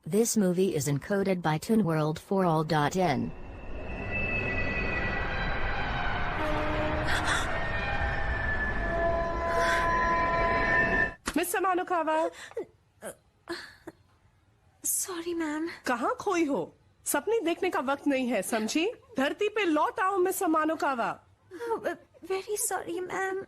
This movie is encoded by ToonWorld4All.in. Miss Samanukawa, sorry ma'am. कहाँ खोई हो? सपने देखने का वक्त नहीं है, समझी? धरती पे लौट आओ miss Samanukawa. Very sorry ma'am.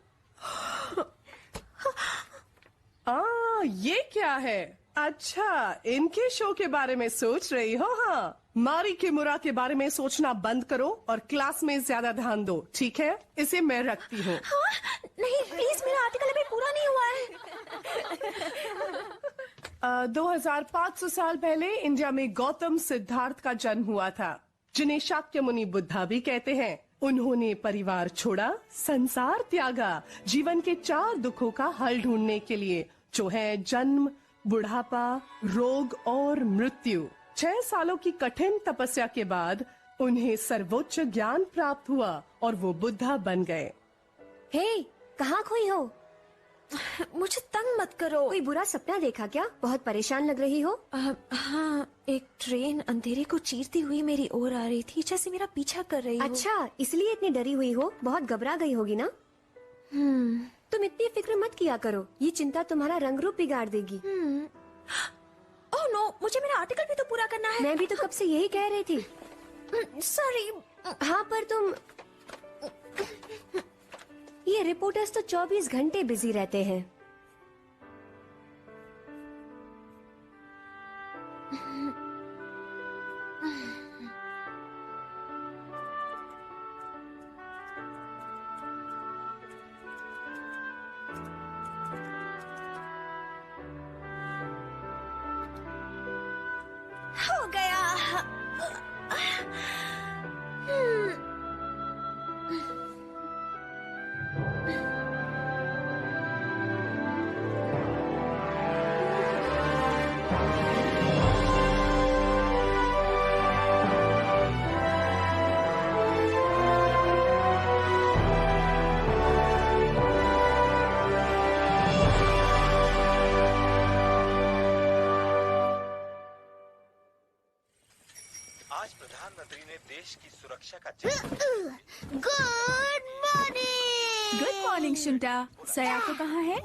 ये क्या है? अच्छा, इनके शो के बारे में सोच रही हो? हाँ, मारी किमुरा के बारे में सोचना बंद करो और क्लास में ज्यादा ध्यान दो, ठीक है? इसे मैं रखती हूँ। हाँ, नहीं प्लीज, मेरा आर्टिकल अभी पूरा नहीं हुआ है। 2500 साल पहले इंडिया में गौतम सिद्धार्थ का जन्म हुआ था, जिन्हें शाक्य मुनि बुद्धा भी कहते हैं। उन्होंने परिवार छोड़ा, संसार त्यागा, जीवन के 4 दुखों का हल ढूंढने के लिए, जो है जन्म, बुढ़ापा, रोग और मृत्यु। 6 सालों की कठिन तपस्या के बाद उन्हें सर्वोच्च ज्ञान प्राप्त हुआ और वो बुद्धा बन गए। हे, कहाँ खोई हो? मुझे तंग मत करो। कोई बुरा सपना देखा क्या? बहुत परेशान लग रही हो। हाँ, एक ट्रेन अंधेरे को चीरती हुई मेरी ओर आ रही थी, जैसे मेरा पीछा कर रही हो। अच्छा, इसलिए इतनी डरी हुई हो? बहुत घबरा गई होगी ना? तुम इतनी फिक्र मत किया करो, ये चिंता तुम्हारा रंग रूप बिगाड़ देगी। ओह नो, मुझे मेरा आर्टिकल भी तो पूरा करना है। मैं भी तो कब से यही कह रही थी। सॉरी। हाँ, पर तुम ये रिपोर्टर्स तो 24 घंटे बिजी रहते हैं। हो गया। आज प्रधानमंत्री ने देश की सुरक्षा का जश्न। Good morning. Good morning Shunta. Sayako कहाँ है?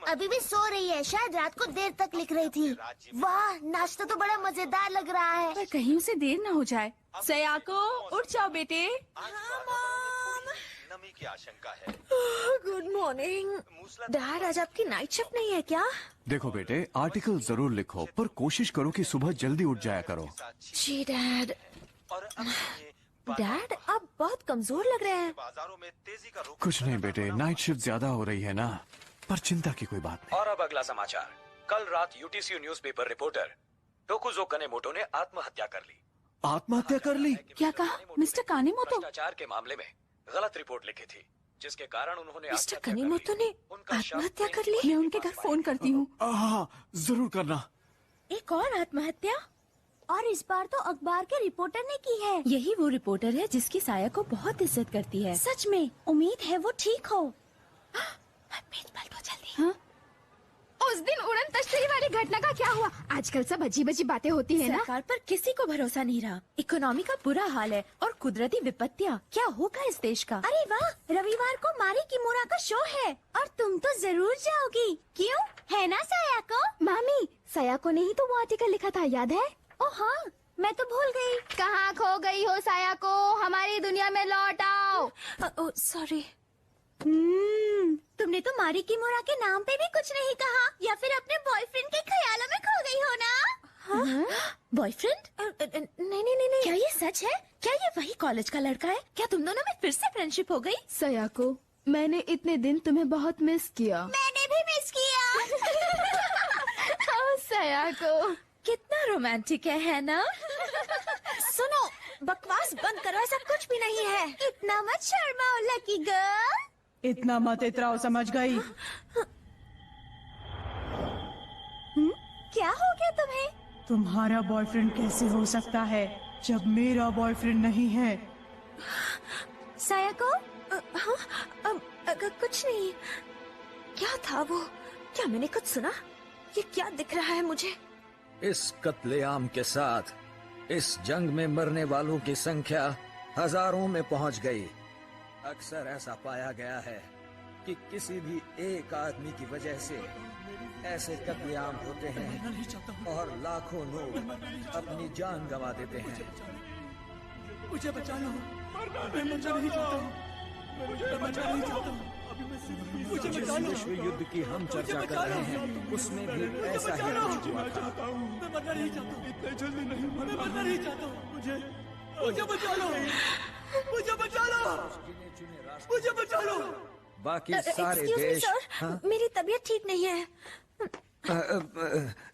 अभी भी सो रही है, शायद रात को देर तक लिख रही थी। वाह, नाश्ता तो बड़ा मजेदार लग रहा है। पर कहीं उसे देर न हो जाए। सयाको, उठ जाओ बेटे। नमी की आशंका है। गुड मॉर्निंग डैड, आज आपकी नाइट शिफ्ट नहीं है क्या? देखो बेटे, आर्टिकल जरूर लिखो, पर कोशिश करो कि सुबह जल्दी उठ जाया करो। जी डैड। और डैड, आप बहुत कमजोर लग रहे हैं। बाजारों में तेजी का रुख। कुछ नहीं बेटे, नाइट शिफ्ट ज्यादा हो रही है ना, पर चिंता की कोई बात नहीं। और अब अगला समाचार। कल रात यूटीसी न्यूज़पेपर रिपोर्टर टोकुजो कनेमोटो ने आत्महत्या कर ली। आत्महत्या कर ली? क्या कहा मिस्टर कानेमोटो? भ्रष्टाचार के मामले में गलत रिपोर्ट लिखी थी, जिसके कारण उन्होंने मिस्टर कनेमोटो ने आत्महत्या कर ली? मैं उनके घर फोन करती हूँ। हाँ, जरूर करना। एक और आत्महत्या? और इस बार तो अखबार के रिपोर्टर ने की है। यही वो रिपोर्टर है जिसकी साया को बहुत इज्जत करती है। सच में, उम्मीद है वो ठीक हो। हाँ? उस दिन उड़न तश्तरी वाली घटना का क्या हुआ? आजकल सब अजीब अजीब बातें होती है ना। सरकार पर किसी को भरोसा नहीं रहा। इकोनॉमी का बुरा हाल है और कुदरती विपत्तियाँ। क्या होगा इस देश का? अरे वाह, रविवार को मारी किमुरा का शो है और तुम तो जरूर जाओगी, क्यों? है ना सायाको? मामी, सयाको ने ही तो वो आर्टिकल लिखा था, याद है? ओ हाँ, मैं तो भूल गई। कहाँ खो गई हो सायाको? हमारी दुनिया में लौट आओ। सॉरी। तुमने तो मारी किमुरा के नाम पे भी कुछ नहीं कहा, या फिर अपने बॉयफ्रेंड के ख्यालों में खो गई हो ना? बॉयफ्रेंड? नहीं नहीं नहीं नहीं। क्या ये सच है? क्या ये वही कॉलेज का लड़का है? क्या तुम दोनों में फिर से फ्रेंडशिप हो गई? सयाको, मैंने इतने दिन तुम्हें बहुत मिस किया। मैंने भी मिस किया। सयाको, कितना रोमांटिक है ना? सुनो, बकवास बंद करो, ऐसा कुछ भी नहीं है। इतना मत शर्माओ लकी गर्ल। इतना मत इतराओ, समझ गई? क्या हो गया तुम्हें? तुम्हारा बॉयफ्रेंड कैसे हो सकता है जब मेरा बॉयफ्रेंड नहीं है? सायाको? कुछ नहीं। क्या था वो? क्या मैंने कुछ सुना? ये क्या दिख रहा है मुझे? इस कत्लेआम के साथ इस जंग में मरने वालों की संख्या हजारों में पहुंच गई। अक्सर ऐसा पाया गया है कि किसी भी एक आदमी की वजह से ऐसे कत्लेआम होते हैं और लाखों लोग अपनी जान गंवा देते हैं। मुझे बचा लो, मैं मरना नहीं चाहता हूँ, मैं मरना नहीं चाहता हूँ, मुझे बचा लो। विश्व युद्ध की हम चर्चा कर रहे हैं, उसमें भी ऐसा ही कुछ हुआ था। मैं मरना नहीं चाहता हूँ, इतने जल्दी नहीं मरना नहीं चाहता हूँ। मुझे बचा लो, मुझे बचा लो, मुझे बचा लो। बाकी सारे देश सर, मेरी तबीयत ठीक नहीं है।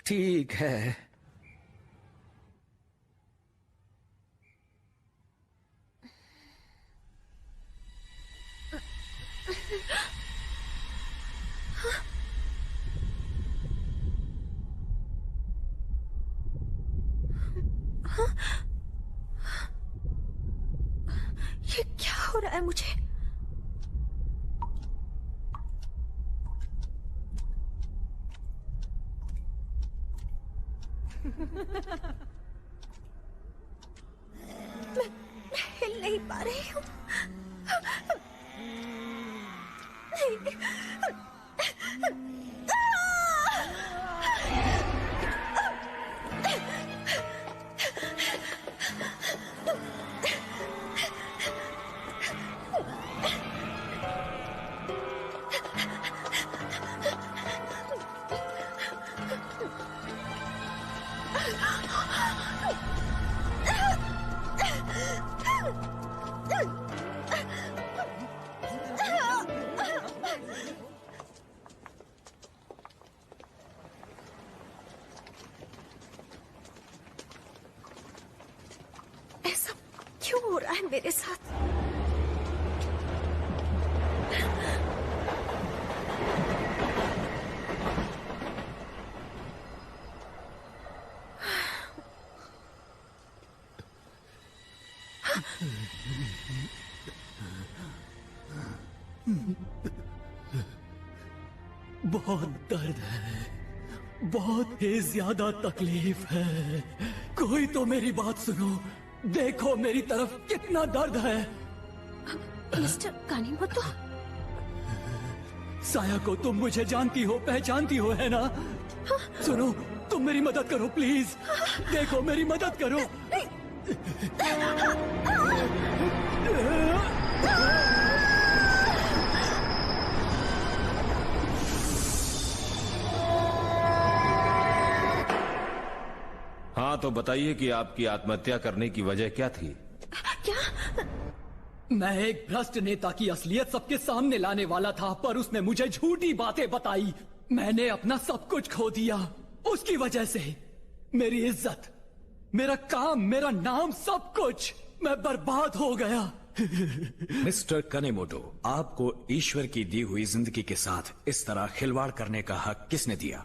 ठीक है। ये क्या हो रहा है मुझे? मैं हिल नहीं पा रही हूँ। ऐसा क्यों हो रहा है मेरे साथ? बहुत दर्द है, बहुत ही ज्यादा तकलीफ है। कोई तो मेरी बात सुनो, देखो मेरी तरफ कितना दर्द है। मिस्टर कानीमोटो, साया को तुम मुझे जानती हो, पहचानती हो, है ना? सुनो, तुम मेरी मदद करो प्लीज, देखो मेरी मदद करो। हाँ तो बताइए कि आपकी आत्महत्या करने की वजह क्या थी? क्या? मैं एक भ्रष्ट नेता की असलियत सबके सामने लाने वाला था, पर उसने मुझे झूठी बातें बताई। मैंने अपना सब कुछ खो दिया। उसकी वजह से मेरी इज्जत, मेरा काम, मेरा नाम, सब कुछ मैं बर्बाद हो गया। मिस्टर कनेमोटो, आपको ईश्वर की दी हुई जिंदगी के साथ इस तरह खिलवाड़ करने का हक किसने दिया?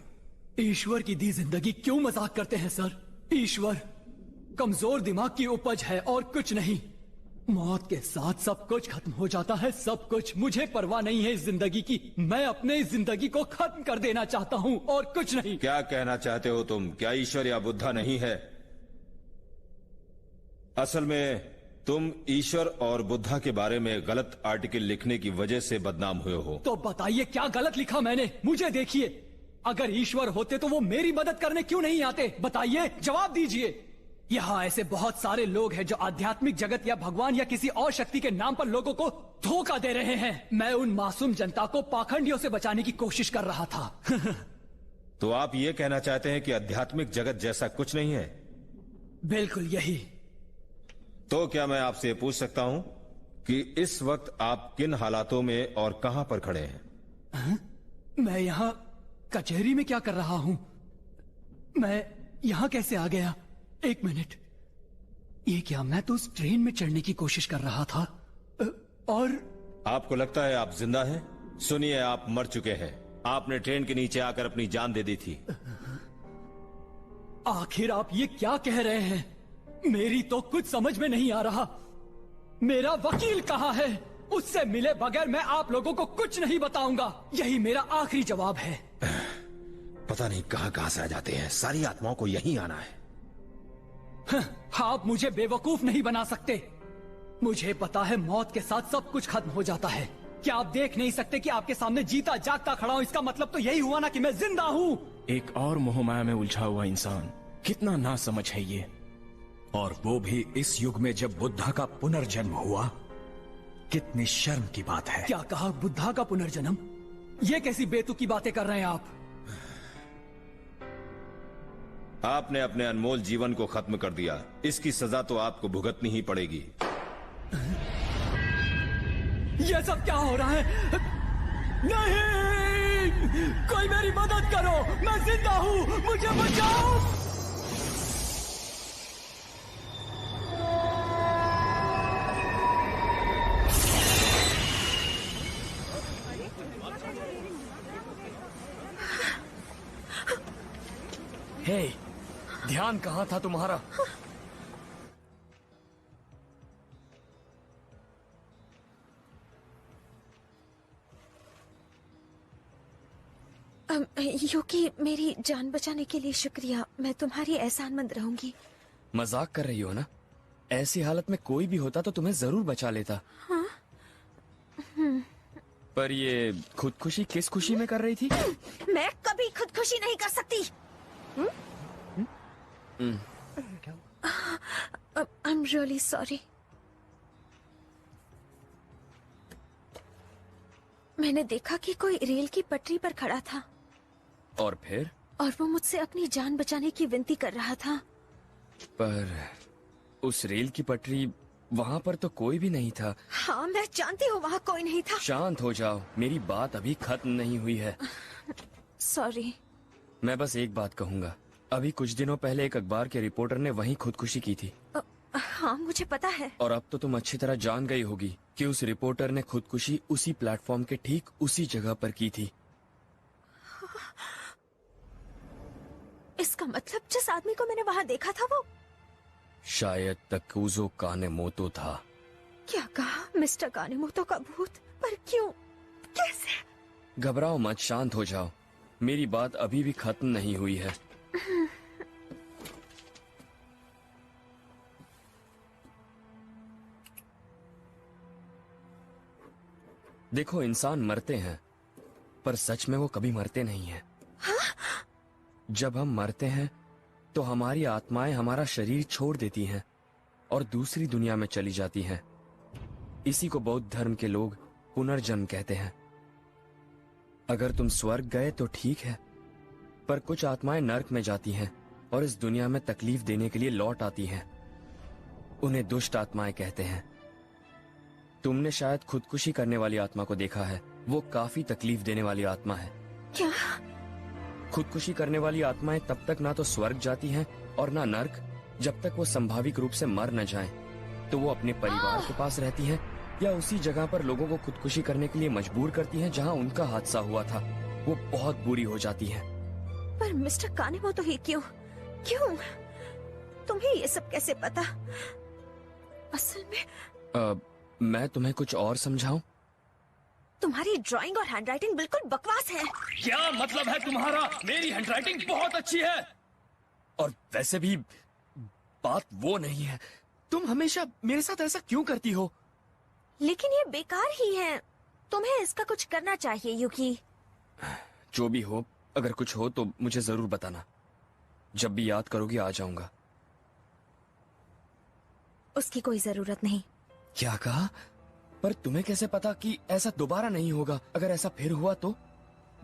ईश्वर की दी जिंदगी क्यों मजाक करते हैं सर? ईश्वर कमजोर दिमाग की उपज है और कुछ नहीं। मौत के साथ सब कुछ खत्म हो जाता है, सब कुछ। मुझे परवाह नहीं है इस जिंदगी की। मैं अपने इस जिंदगी को खत्म कर देना चाहता हूँ और कुछ नहीं। क्या कहना चाहते हो तुम? क्या ईश्वर या बुद्धा नहीं है? असल में तुम ईश्वर और बुद्धा के बारे में गलत आर्टिकल लिखने की वजह से बदनाम हुए हो। तो बताइए क्या गलत लिखा मैंने? मुझे देखिए, अगर ईश्वर होते तो वो मेरी मदद करने क्यों नहीं आते? बताइए, जवाब दीजिए। यहाँ ऐसे बहुत सारे लोग हैं जो आध्यात्मिक जगत या भगवान या किसी और शक्ति के नाम पर लोगों को धोखा दे रहे हैं। मैं उन मासूम जनता को पाखंडियों से बचाने की कोशिश कर रहा था। तो आप ये कहना चाहते हैं कि आध्यात्मिक जगत जैसा कुछ नहीं है? बिल्कुल यही। तो क्या मैं आपसे पूछ सकता हूं कि इस वक्त आप किन हालातों में और कहां पर खड़े हैं? मैं यहाँ कचहरी में क्या कर रहा हूं? मैं यहाँ कैसे आ गया? एक मिनट, ये क्या? मैं तो उस ट्रेन में चढ़ने की कोशिश कर रहा था और आपको लगता है आप जिंदा हैं? सुनिए, आप मर चुके हैं। आपने ट्रेन के नीचे आकर अपनी जान दे दी थी। आखिर आप ये क्या कह रहे हैं? मेरी तो कुछ समझ में नहीं आ रहा। मेरा वकील कहाँ है? उससे मिले बगैर मैं आप लोगों को कुछ नहीं बताऊंगा। यही मेरा आखिरी जवाब है। पता नहीं कहां कहां से आ जाते हैं। सारी आत्माओं को यहीं आना है। आप मुझे बेवकूफ नहीं बना सकते। मुझे पता है मौत के साथ सब कुछ खत्म हो जाता है। क्या आप देख नहीं सकते कि आपके सामने जीता जागता खड़ा हूं? इसका मतलब तो यही हुआ ना कि मैं जिंदा हूं। एक और मोहमाया में उलझा हुआ इंसान, कितना नासमझ है ये। और वो भी इस युग में जब बुद्धा का पुनर्जन्म हुआ। कितनी शर्म की बात है। क्या कहा? बुद्धा का पुनर्जन्म? ये कैसी बेतुकी बातें कर रहे हैं आप? आपने अपने अनमोल जीवन को खत्म कर दिया। इसकी सजा तो आपको भुगतनी ही पड़ेगी। ये सब क्या हो रहा है? नहीं! कोई मेरी मदद करो, मैं जिंदा हूं, मुझे बचाओ। हे, ध्यान कहाँ था तुम्हारा? युकी, मेरी जान बचाने के लिए शुक्रिया। मैं तुम्हारी एहसानमंद रहूंगी। मजाक कर रही हो ना? ऐसी हालत में कोई भी होता तो तुम्हें जरूर बचा लेता। हाँ? पर ये खुदकुशी किस खुशी में कर रही थी? मैं कभी खुदकुशी नहीं कर सकती। I'm really sorry. मैंने देखा कि कोई रेल की पटरी पर खड़ा था। और फिर? और वो मुझसे अपनी जान बचाने की विनती कर रहा था। पर उस रेल की पटरी, वहाँ पर तो कोई भी नहीं था। हाँ, मैं जानती हूँ वहाँ कोई नहीं था। शांत हो जाओ, मेरी बात अभी खत्म नहीं हुई है। सॉरी। मैं बस एक बात कहूँगा। अभी कुछ दिनों पहले एक अखबार के रिपोर्टर ने वहीं खुदकुशी की थी। हाँ, मुझे पता है। और अब तो तुम अच्छी तरह जान गई होगी कि उस रिपोर्टर ने खुदकुशी उसी प्लेटफॉर्म के ठीक उसी जगह पर की थी। इसका मतलब जिस आदमी को मैंने वहाँ देखा था वो शायद तकुजो कानेमोतो था। क्या कहा? मिस्टर कानेमोतो का भूत? पर क्यों? कैसे? घबराओ मत, शांत हो जाओ। मेरी बात अभी भी खत्म नहीं हुई है। देखो, इंसान मरते हैं, पर सच में वो कभी मरते नहीं हैं। हाँ? जब हम मरते हैं तो हमारी आत्माएं हमारा शरीर छोड़ देती हैं और दूसरी दुनिया में चली जाती हैं। इसी को बौद्ध धर्म के लोग पुनर्जन्म कहते हैं। अगर तुम स्वर्ग गए तो ठीक है, पर कुछ आत्माएं नर्क में जाती हैं और इस दुनिया में तकलीफ देने के लिए लौट आती हैं। उन्हें दुष्ट आत्माएं कहते हैं। तुमने शायद खुदकुशी करने वाली आत्मा को देखा है। वो काफी तकलीफ देने वाली आत्मा है। क्या? खुदकुशी करने वाली आत्माएं तब तक ना तो स्वर्ग जाती हैं और ना नर्क, जब तक वो संभाविक रूप से मर न जाएं। तो वो अपने परिवार के पास रहती हैं या उसी जगह पर लोगों को खुदकुशी करने के लिए मजबूर करती हैं जहां उनका हादसा हुआ था। वो बहुत बुरी हो जाती हैं। पर मिस्टर कानेमोतो ही क्यों? क्यों? तुम्हें ये सब कैसे पता? असल में मैं तुम्हें कुछ और समझाऊं? तुम्हारी ड्राइंग और हैंडराइटिंग बिल्कुल बकवास है। क्या मतलब है तुम्हारा? मेरी हैंडराइटिंग बहुत अच्छी है। और वैसे भी बात वो नहीं है। तुम हमेशा मेरे साथ ऐसा क्यों करती हो? लेकिन ये बेकार ही है। तुम्हें इसका कुछ करना चाहिए युकी। जो भी हो, अगर कुछ हो तो मुझे जरूर बताना। जब भी याद करोगी आ जाऊंगा। उसकी कोई जरूरत नहीं। क्या कहा? पर तुम्हें कैसे पता कि ऐसा दोबारा नहीं होगा? अगर ऐसा फिर हुआ तो?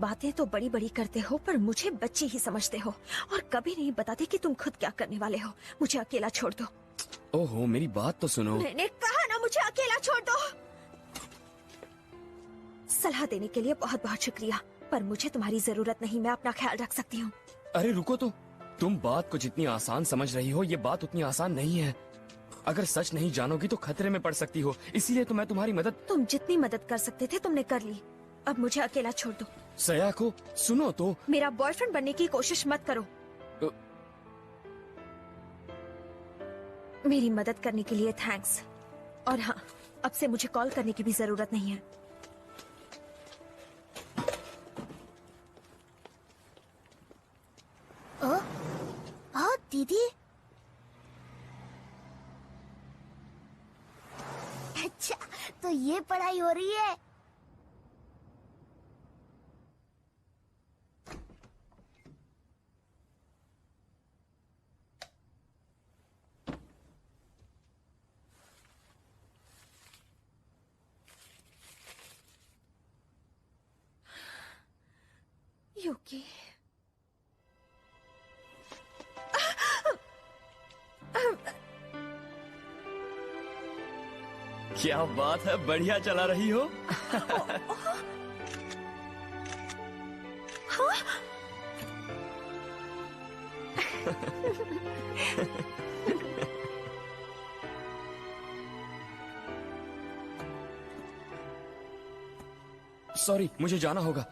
बातें तो बड़ी बड़ी करते हो, पर मुझे बच्ची ही समझते हो और कभी नहीं बताते कि तुम खुद क्या करने वाले हो। मुझे अकेला छोड़ दो। ओहो, मेरी बात तो सुनो। मैंने कहा ना, मुझे अकेला छोड़ दो। सलाह देने के लिए बहुत बहुत शुक्रिया, पर मुझे तुम्हारी जरूरत नहीं। मैं अपना ख्याल रख सकती हूँ। अरे रुको तो। तुम बात को जितनी आसान समझ रही हो, ये बात उतनी आसान नहीं है। अगर सच नहीं जानोगी तो खतरे में पड़ सकती हो। इसीलिए तो मैं तुम्हारी मदद। तुम जितनी मदद कर सकते थे तुमने कर ली। अब मुझे अकेला छोड़ दो। सयाको, सुनो तो। मेरा बॉयफ्रेंड बनने की कोशिश मत करो। मेरी मदद करने के लिए थैंक्स। और हाँ, अब से मुझे कॉल करने की भी जरूरत नहीं है। दीदी। अच्छा, तो ये पढ़ाई हो रही है। युकी, क्या बात है, बढ़िया चला रही हो। सॉरी, मुझे जाना होगा।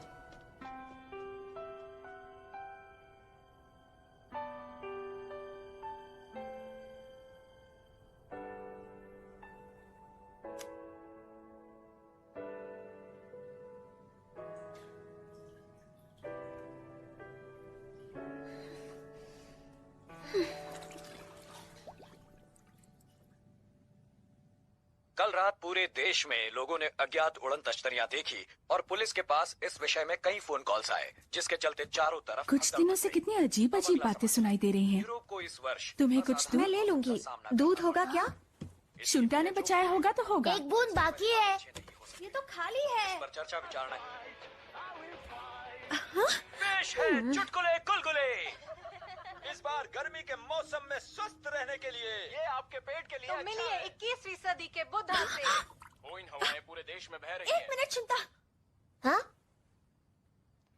कल रात पूरे देश में लोगों ने अज्ञात उड़न तश्तरियां देखी और पुलिस के पास इस विषय में कई फोन कॉल्स आए, जिसके चलते चारों तरफ कुछ दिनों से कितनी अजीब अजीब बातें सुनाई दे रही हैं। यूरोप को इस वर्ष तुम्हें कुछ दूध? मैं ले लूंगी। दूध होगा क्या? शुंटा ने बचाया होगा तो होगा। एक बूंद बाकी है। ये तो खाली है। पर चर्चा विचारना पेश है चुटकुले गुलगुले। इस बार गर्मी के मौसम में स्वस्थ रहने के लिए ये आपके पेट के लिए तो मिलिए 21वीं सदी के बुद्धा से। बोइंग हवाएं पूरे देश में बह रही एक मिनट चिंता। हाँ?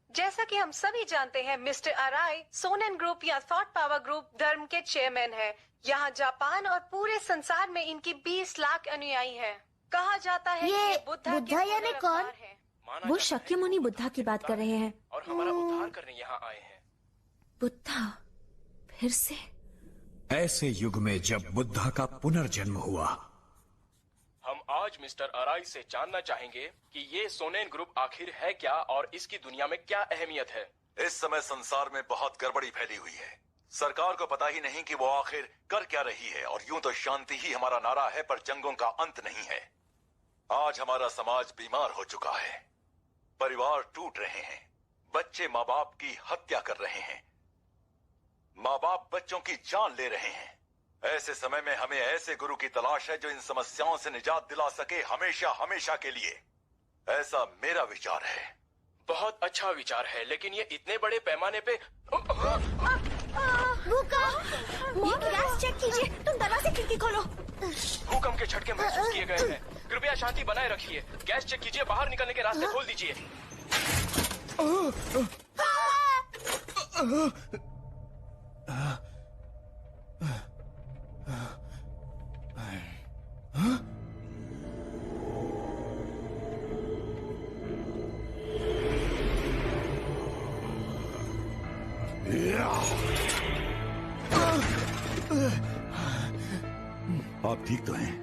जैसा कि हम सभी जानते हैं, मिस्टर अराई सोनेन ग्रुप या थॉट पावर ग्रुप धर्म के चेयरमैन हैं। यहाँ जापान और पूरे संसार में इनकी 20 लाख अनुयायी हैं। कहा जाता है कि ये बुद्धा यानी कौन? वो शाक्यमुनि बुद्धा की बात कर रहे हैं। और हमारा उद्धार करने यहाँ आए हैं। बुद्धा फिर से? ऐसे युग में जब बुद्धा का पुनर्जन्म हुआ। हम आज मिस्टर अराई से जानना चाहेंगे कि ये सोनेन ग्रुप आखिर है क्या और इसकी दुनिया में क्या अहमियत है। इस समय संसार में बहुत गड़बड़ी फैली हुई है। सरकार को पता ही नहीं कि वो आखिर कर क्या रही है, और यूं तो शांति ही हमारा नारा है, पर जंगों का अंत नहीं है। आज हमारा समाज बीमार हो चुका है, परिवार टूट रहे हैं, बच्चे माँ बाप की हत्या कर रहे हैं, माँ बाप बच्चों की जान ले रहे हैं। ऐसे समय में हमें ऐसे गुरु की तलाश है जो इन समस्याओं से निजात दिला सके, हमेशा हमेशा के लिए। ऐसा मेरा विचार है। बहुत अच्छा विचार है, लेकिन ये इतने बड़े पैमाने पे ये गैस चेक कीजिए। तुम दरवाजे खिड़की खोलो। भूकंप के झटके महसूस किए गए हैं। कृपया शांति बनाए रखिए। गैस चेक कीजिए, बाहर निकलने के रास्ते खोल दीजिए। आप ठीक तो हैं?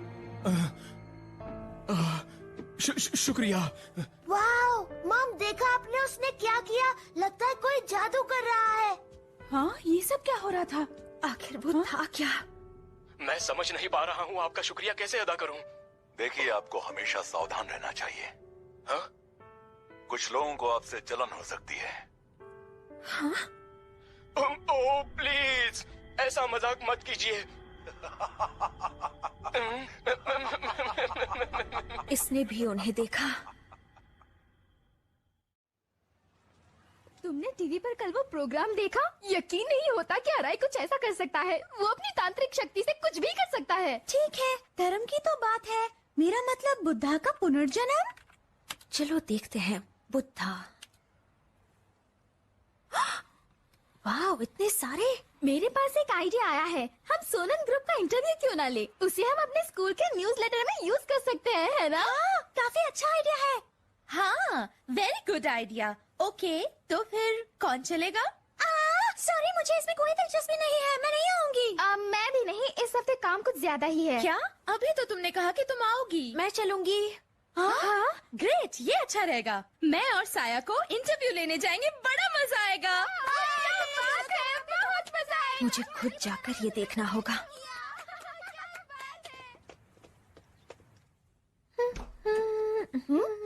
शुक्रिया। वाओ, मॉम देखा आपने उसने क्या किया? लगता है कोई जादू कर रहा है। हाँ, ये सब क्या हो रहा था? आखिर वो था क्या? मैं समझ नहीं पा रहा हूँ। आपका शुक्रिया कैसे अदा करूँ? देखिए, आपको हमेशा सावधान रहना चाहिए। हाँ? कुछ लोगों को आपसे जलन हो सकती है। हाँ? ओह प्लीज, ऐसा मजाक मत कीजिए। इसने भी उन्हें देखा। तुमने टीवी पर कल वो प्रोग्राम देखा? यकीन नहीं होता कि अराई कुछ ऐसा कर सकता है। वो अपनी तांत्रिक शक्ति से कुछ भी कर सकता है। ठीक है, धर्म की तो बात है, मेरा मतलब बुद्धा का पुनर्जन्म। चलो देखते हैं। बुद्धा। वाह, इतने सारे। मेरे पास एक आइडिया आया है। हम सोनन ग्रुप का इंटरव्यू क्यों ना ले? उसे हम अपने स्कूल के न्यूज़लेटर में यूज कर सकते हैं, है ना? हाँ, काफी अच्छा आइडिया है। हाँ, वेरी गुड आइडिया। ओके, तो फिर कौन चलेगा? सॉरी, मुझे इसमें कोई दिलचस्पी नहीं है, मैं नहीं आऊंगी। मैं भी नहीं, इस हफ्ते काम कुछ ज्यादा ही है। क्या? अभी तो तुमने कहा कि तुम आओगी। मैं चलूंगी। हाँ? ग्रेट, ये अच्छा रहेगा। मैं और साया को इंटरव्यू लेने जाएंगे, बड़ा मजा आएगा। बहुत मजा आएगा। मुझे खुद जाकर ये देखना होगा।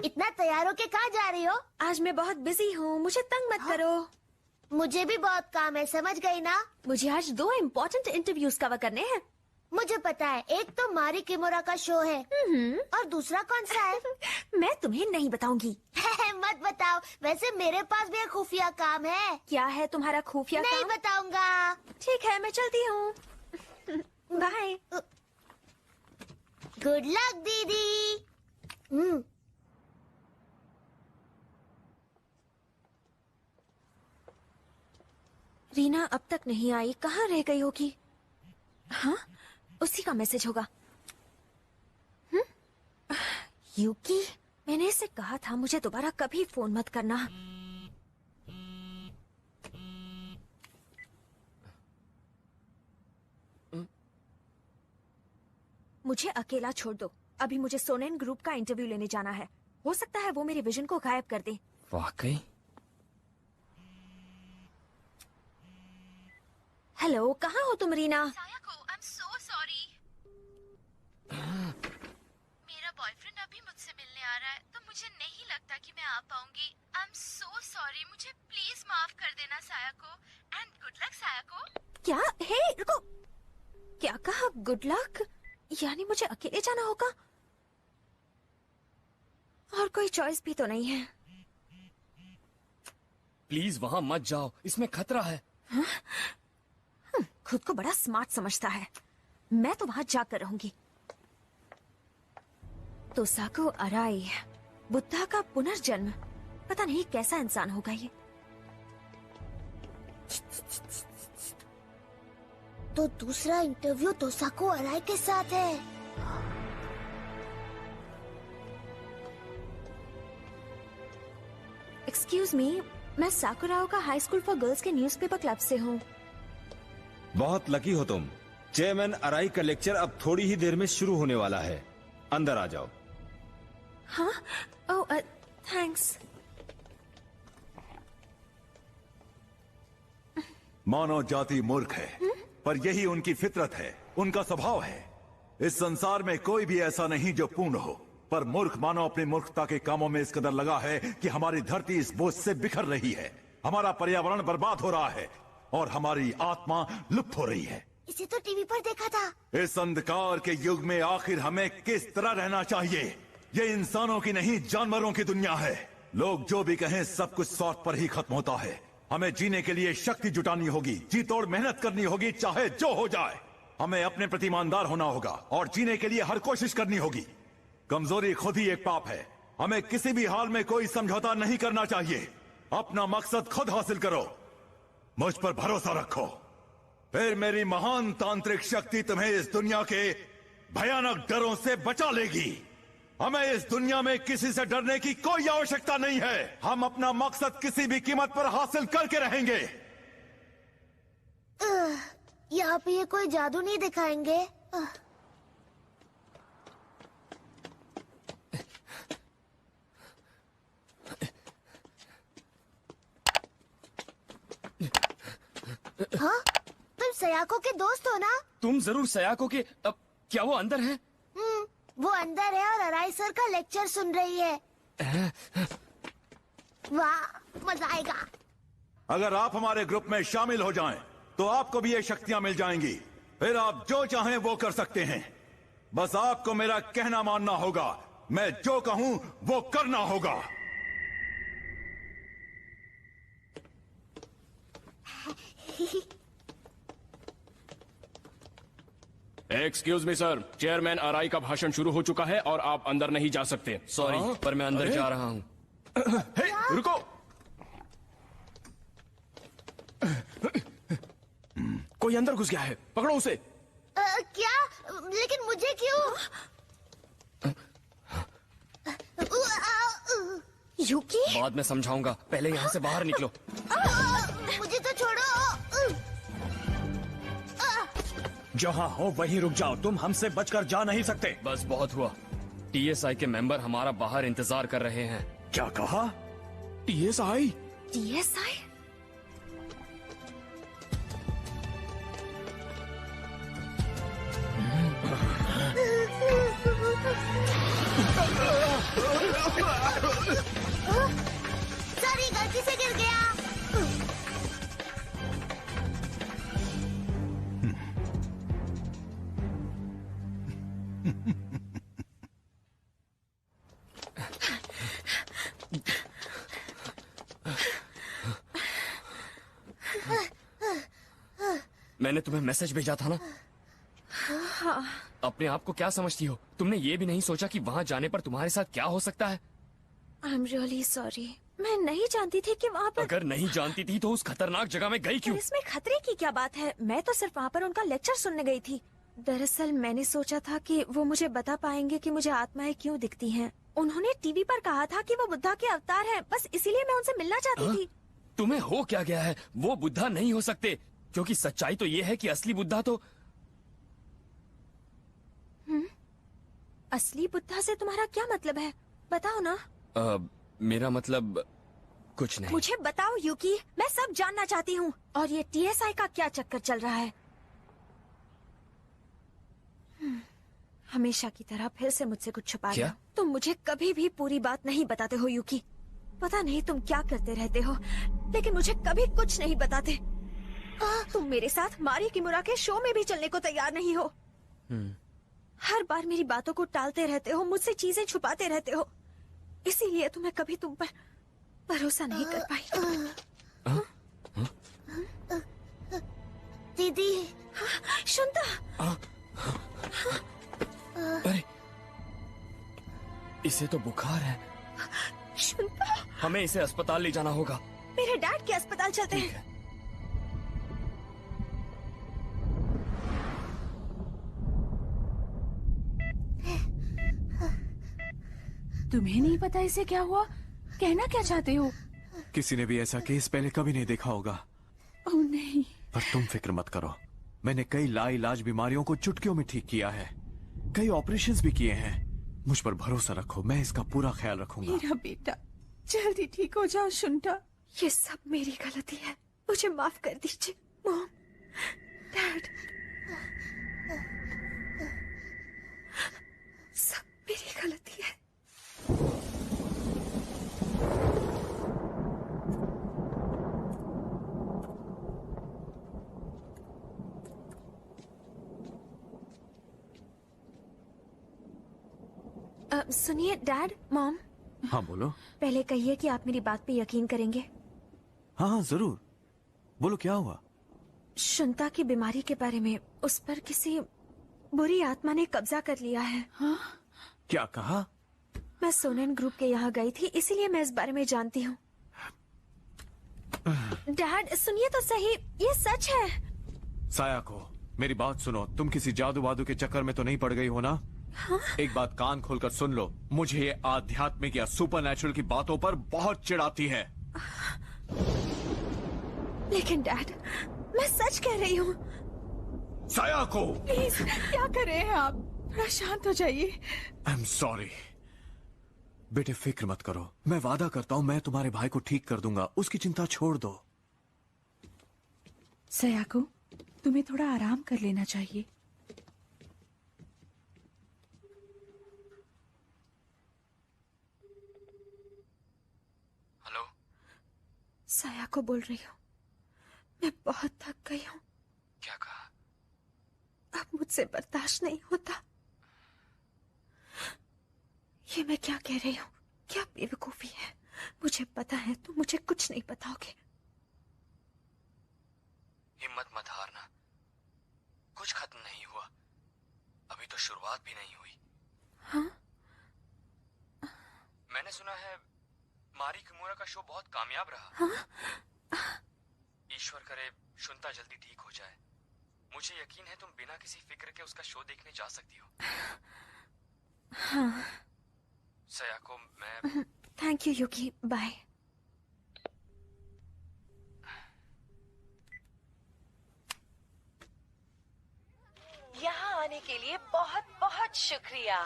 इतना तैयार होके कहाँ जा रही हो? आज मैं बहुत बिजी हूँ, मुझे तंग मत करो। मुझे भी बहुत काम है, समझ गई ना? मुझे आज 2 इम्पोर्टेंट इंटरव्यूज कवर करने हैं। मुझे पता है, एक तो मारी किमोरा का शो है और दूसरा कौन सा है? मैं तुम्हें नहीं बताऊंगी। मत बताओ, वैसे मेरे पास भी एक खुफिया काम है। क्या है तुम्हारा खुफिया काम? नहीं बताऊंगा। ठीक है, मैं चलती हूँ। बाय। गुड लक दीदी। रीना अब तक नहीं आई, कहाँ रह गई होगी? हाँ, उसी का मैसेज होगा। यूकी, मैंने इसे कहा था मुझे दोबारा कभी फोन मत करना। मुझे अकेला छोड़ दो, अभी मुझे सोनेन ग्रुप का इंटरव्यू लेने जाना है। हो सकता है वो मेरे विजन को गायब कर दे। वाकई? हेलो, कहाँ हो तुम रीना? I'm so sorry. मेरा बॉयफ्रेंड अभी मुझसे मिलने आ रहा है, तो मुझे नहीं लगता कि मैं आ पाऊंगी। I'm so sorry. मुझे प्लीज माफ कर देना साया को। And good luck साया को। क्या? हे, रुको। क्या कहा? Good luck? यानी मुझे अकेले जाना होगा? और कोई चॉइस भी तो नहीं है। प्लीज वहां मत जाओ, इसमें खतरा है। हाँ? खुद को बड़ा स्मार्ट समझता है। मैं तो वहां जाकर रहूंगी। तोसाको अराई, बुद्धा का पुनर्जन्म। पता नहीं कैसा इंसान होगा ये। तो दूसरा इंटरव्यू तोसाको अराई के साथ है। एक्सक्यूज मी, मैं साकुराओ का हाई स्कूल फॉर गर्ल्स के न्यूज़पेपर क्लब से हूँ। बहुत लकी हो तुम। चेयरमैन अराई का लेक्चर अब थोड़ी ही देर में शुरू होने वाला है, अंदर आ जाओ। हाँ? ओह, थैंक्स। मानव जाति मूर्ख है, पर यही उनकी फितरत है, उनका स्वभाव है। इस संसार में कोई भी ऐसा नहीं जो पूर्ण हो, पर मूर्ख मानव अपनी मूर्खता के कामों में इस कदर लगा है कि हमारी धरती इस बोझ से बिखर रही है, हमारा पर्यावरण बर्बाद हो रहा है और हमारी आत्मा लुप्त हो रही है। इसे तो टीवी पर देखा था। इस अंधकार के युग में आखिर हमें किस तरह रहना चाहिए? ये इंसानों की नहीं, जानवरों की दुनिया है। लोग जो भी कहें सब कुछ स्वार्थ पर ही खत्म होता है। हमें जीने के लिए शक्ति जुटानी होगी, जी तोड़ मेहनत करनी होगी, चाहे जो हो जाए। हमें अपने प्रति ईमानदार होना होगा और जीने के लिए हर कोशिश करनी होगी। कमजोरी खुद ही एक पाप है। हमें किसी भी हाल में कोई समझौता नहीं करना चाहिए। अपना मकसद खुद हासिल करो, मुझ पर भरोसा रखो, फिर मेरी महान तांत्रिक शक्ति तुम्हें इस दुनिया के भयानक डरों से बचा लेगी। हमें इस दुनिया में किसी से डरने की कोई आवश्यकता नहीं है। हम अपना मकसद किसी भी कीमत पर हासिल करके रहेंगे। यहाँ पे ये कोई जादू नहीं दिखाएंगे। हाँ? तुम सयाको के दोस्त हो ना? तुम जरूर सयाको के। अब क्या वो अंदर है? वो अंदर है और अराई सर का लेक्चर सुन रही है। वाह, मजा आएगा। अगर आप हमारे ग्रुप में शामिल हो जाएं, तो आपको भी ये शक्तियां मिल जाएंगी। फिर आप जो चाहें वो कर सकते हैं। बस आपको मेरा कहना मानना होगा। मैं जो कहूं वो करना होगा। एक्सक्यूज मी सर, चेयरमैन अराई का भाषण शुरू हो चुका है और आप अंदर नहीं जा सकते। सॉरी, पर मैं अंदर जा रहा हूँ। हे, रुको। कोई अंदर घुस गया है, पकड़ो उसे। क्या? लेकिन मुझे क्यों? यूकी? बाद में समझाऊंगा, पहले यहाँ से बाहर निकलो। मुझे तो छोड़ो। जहाँ हो वहीं रुक जाओ, तुम हमसे बचकर जा नहीं सकते। बस बहुत हुआ। टीएसआई के मेंबर हमारा बाहर इंतजार कर रहे हैं। क्या कहा? टीएसआई? टीएसआई? सॉरी, गलती से गिर गया। मैंने तुम्हें मैसेज भेजा था ना। हाँ। अपने आप को क्या समझती हो? तुमने ये भी नहीं सोचा कि वहाँ जाने पर तुम्हारे साथ क्या हो सकता है? I'm really sorry। मैं नहीं जानती थी कि वहाँ पर। अगर नहीं जानती थी तो उस खतरनाक जगह में गई क्यों? इसमें खतरे की क्या बात है? मैं तो सिर्फ वहाँ पर उनका लेक्चर सुनने गई थी। दरअसल मैंने सोचा था कि वो मुझे बता पाएंगे कि मुझे आत्माएं क्यों दिखती हैं। उन्होंने टीवी पर कहा था कि वो बुद्धा के अवतार हैं। बस इसीलिए मैं उनसे मिलना चाहती थी। तुम्हें हो क्या गया है? वो बुद्धा नहीं हो सकते, क्योंकि सच्चाई तो ये है कि असली बुद्धा तो। असली बुद्धा से तुम्हारा क्या मतलब है? बताओ ना। मेरा मतलब कुछ नहीं। मुझे बताओ यूकी, मैं सब जानना चाहती हूँ। और ये टीएसआई का क्या चक्कर चल रहा है? हमेशा की तरह फिर से मुझसे कुछ छुपा रहे हो। तुम मुझे कभी भी पूरी बात नहीं बताते हो यूकी। पता नहीं तुम क्या करते रहते हो, लेकिन मुझे कभी कुछ नहीं बताते। तुम मेरे साथ मारी किमुरा के शो में भी चलने को तैयार नहीं हो। हर बार मेरी बातों को टालते रहते हो, मुझसे चीजें छुपाते रहते हो। इसीलिए तो मैं कभी तुम पर भरोसा नहीं कर पाई। दीदी। शुंता। अरे, इसे तो बुखार है। शुंता। हमें इसे अस्पताल ले जाना होगा। मेरे डैड के अस्पताल चलते हैं। तुम्हें नहीं पता इसे क्या हुआ? कहना क्या चाहते हो? किसी ने भी ऐसा केस पहले कभी नहीं देखा होगा। ओह नहीं। पर तुम फिक्र मत करो, मैंने कई लाइलाज बीमारियों को चुटकियों में ठीक किया है। कई ऑपरेशंस भी किए हैं। मुझ पर भरोसा रखो, मैं इसका पूरा ख्याल रखूंगा। मेरा बेटा जल्दी ठीक हो जाओ। शुंटा, ये सब मेरी गलती है, मुझे माफ कर दीजिए। मॉम, डैड, सब मेरी गलती है। सुनिए डैड, मॉम। हाँ बोलो। पहले कहिए कि आप मेरी बात पे यकीन करेंगे। हाँ हाँ जरूर, बोलो क्या हुआ? शुंता की बीमारी के बारे में, उस पर किसी बुरी आत्मा ने कब्जा कर लिया है। हाँ? क्या कहा? मैं सोनेन ग्रुप के यहाँ गई थी, इसीलिए मैं इस बारे में जानती हूँ। डैड सुनिए तो सही, ये सच है। सायाको, मेरी बात सुनो, तुम किसी जादू वादू के चक्कर में तो नहीं पड़ गई हो ना? हाँ? एक बात कान खोलकर सुन लो, मुझे ये आध्यात्मिक या सुपरनैचुरल की बातों पर बहुत चिढ़ाती है। लेकिन डैड, मैं सच कह रही हूँ। सायाको, प्लीज क्या कर रहे हैं आप? थोड़ा शांत हो जाइए। I am sorry. बेटे फिक्र मत करो, मैं वादा करता हूँ मैं तुम्हारे भाई को ठीक कर दूंगा, उसकी चिंता छोड़ दो। सयाको, तुम्हें थोड़ा आराम कर लेना चाहिए। हेलो, सयाको बोल रही हूँ। मैं बहुत थक गई हूँ। क्या कहा? अब मुझसे बर्दाश्त नहीं होता। ये मैं क्या कह रही हूँ? क्या बेवकूफी है। मुझे पता है तुम मुझे कुछ नहीं बताओगे। हिम्मत मत हारना, कुछ खत्म नहीं हुआ, अभी तो शुरुआत भी नहीं हुई। हाँ? मैंने सुना है मारी किमुरा का शो बहुत कामयाब रहा। हाँ? ईश्वर करे शुंता जल्दी ठीक हो जाए। मुझे यकीन है तुम बिना किसी फिक्र के उसका शो देखने जा सकती हो। हाँ। सयाको, मैं थैंक यू यूकी, बाय। यहाँ आने के लिए बहुत बहुत शुक्रिया।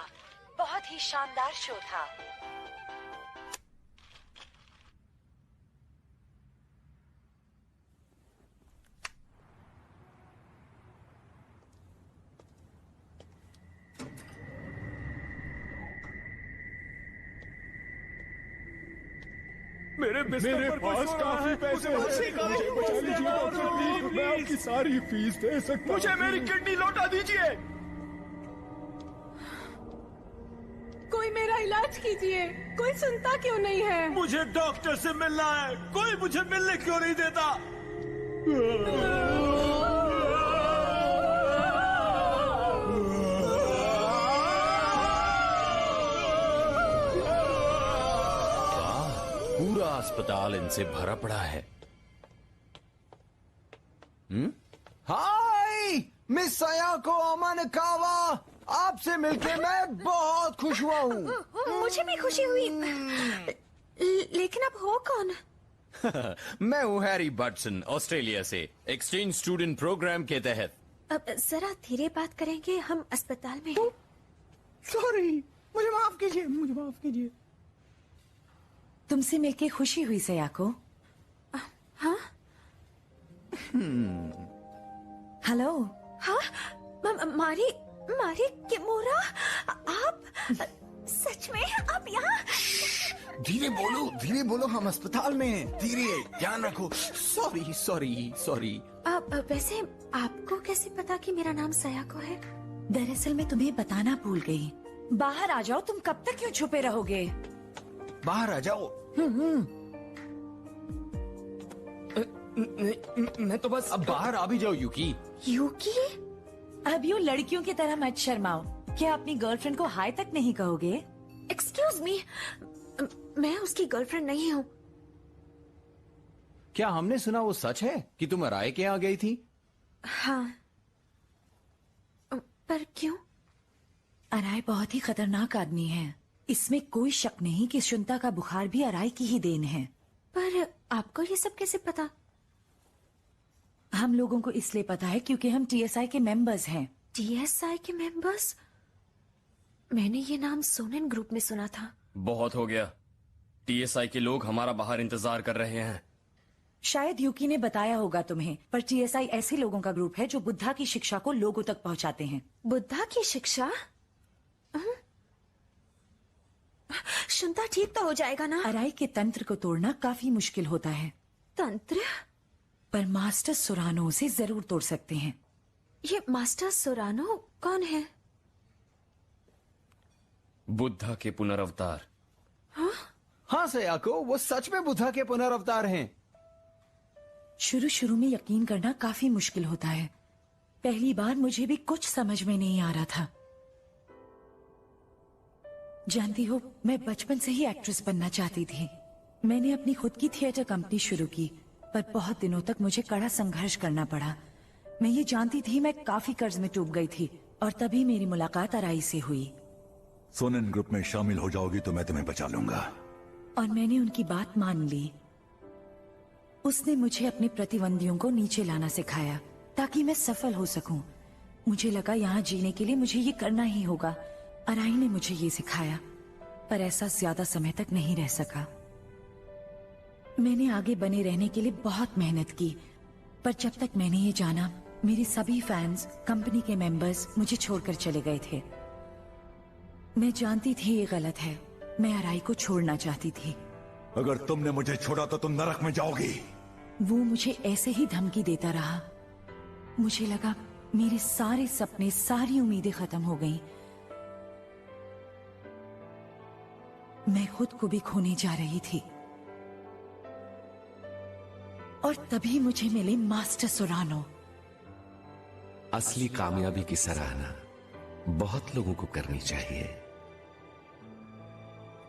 बहुत ही शानदार शो था। मेरे पास काफी पैसे हैं। मुझे बचा लीजिए डॉक्टर, प्लीज। मैं आपकी सारी फीस दे सकता हूँ। मुझे मेरी किडनी लौटा दीजिए। कोई मेरा इलाज कीजिए, कोई सुनता क्यों नहीं है? मुझे डॉक्टर से मिलना है, कोई मुझे मिलने क्यों नहीं देता? पूरा अस्पताल इनसे भरा पड़ा है। हाय मिस सयाको अमानकावा, आपसे मिलके मैं बहुत खुश हुआ हूँ। मुझे भी खुशी हुई। लेकिन अब हो कौन? मैं हूँ हैरी बटसन, ऑस्ट्रेलिया से, एक्सचेंज स्टूडेंट प्रोग्राम के तहत। अब जरा धीरे बात करेंगे, हम अस्पताल में हैं। सॉरी, मुझे माफ कीजिए, मुझे माफ कीजिए। तुमसे मिलके खुशी हुई सयाको। हाँ? हेलो। हाँ? मारी किमोरा, आप सच में आप यहाँ? धीरे बोलो, हम अस्पताल में हैं। धीरे, ध्यान रखो। सॉरी। वैसे आपको कैसे पता कि मेरा नाम सयाको है? दरअसल मैं तुम्हें बताना भूल गई। बाहर आ जाओ, तुम कब तक क्यों छुपे रहोगे? बाहर आ जाओ। मैं तो बस अब बाहर आ भी जाओ यूकी। यूकी? अब यूं लड़कियों की तरह मत शर्माओ। क्या अपनी गर्लफ्रेंड को हाय तक नहीं कहोगे? एक्सक्यूज मी, मैं उसकी गर्लफ्रेंड नहीं हूँ। क्या हमने सुना वो सच है कि तुम अराय के यहाँ गई थी? हाँ, पर क्यों? अराय बहुत ही खतरनाक आदमी है। इसमें कोई शक नहीं कि शुंता का बुखार भी अराय की ही देन है। पर आपको ये सब कैसे पता? हम लोगों को इसलिए पता है क्योंकि हम टीएसआई के मेंबर्स हैं। टीएसआई के मेंबर्स? मैंने ये नाम सोनेन ग्रुप में सुना था। बहुत हो गया, टीएसआई के लोग हमारा बाहर इंतजार कर रहे हैं। शायद यूकी ने बताया होगा तुम्हें, पर टीएसआई ऐसे लोगों का ग्रुप है जो बुद्धा की शिक्षा को लोगों तक पहुंचाते हैं। बुद्धा की शिक्षा? शुंता ठीक तो हो जाएगा ना? अराई के तंत्र को तोड़ना काफी मुश्किल होता है। तंत्र? पर मास्टर सोरानो उसे जरूर तोड़ सकते हैं। ये मास्टर सोरानो कौन है? बुद्धा के पुनर्अवतार। हाँ सयाको, वो सच में बुद्धा के पुनर्अवतार हैं। शुरू में यकीन करना काफी मुश्किल होता है। पहली बार मुझे भी कुछ समझ में नहीं आ रहा था। जानती हो, मैं बचपन से ही एक्ट्रेस बनना चाहती थी। मैंने अपनी खुद की थिएटर कंपनी शुरू की, पर बहुत दिनों तक मुझे कड़ा संघर्ष करना पड़ा। मैं ये जानती थी मैं काफी कर्ज में डूब गई थी, और तभी मेरी मुलाकात अराई से हुई। सोनेन ग्रुप में शामिल हो जाओगी तो मैं तुम्हें बचा लूंगा। और मैंने उनकी बात मान ली। उसने मुझे अपने प्रतिद्वंदियों को नीचे लाना सिखाया ताकि मैं सफल हो सकूं। मुझे लगा यहाँ जीने के लिए मुझे ये करना ही होगा। अराई ने मुझे ये सिखाया, पर ऐसा ज्यादा समय तक नहीं रह सका। मैंने आगे बने रहने के लिए बहुत मेहनत की, पर जब तक मैंने ये जाना, मेरे सभी फैंस, कंपनी के मेंबर्स मुझे छोड़कर चले गए थे। मैं जानती थी ये गलत है। मैं अराई को छोड़ना चाहती थी। अगर तुमने मुझे छोड़ा तो तुम नरक में जाओगी। वो मुझे ऐसे ही धमकी देता रहा। मुझे लगा मेरे सारे सपने, सारी उम्मीदें खत्म हो गईं। मैं खुद को भी खोने जा रही थी। और तभी मुझे मिले मास्टर सोरानो। असली कामयाबी की सराहना बहुत लोगों को करनी चाहिए।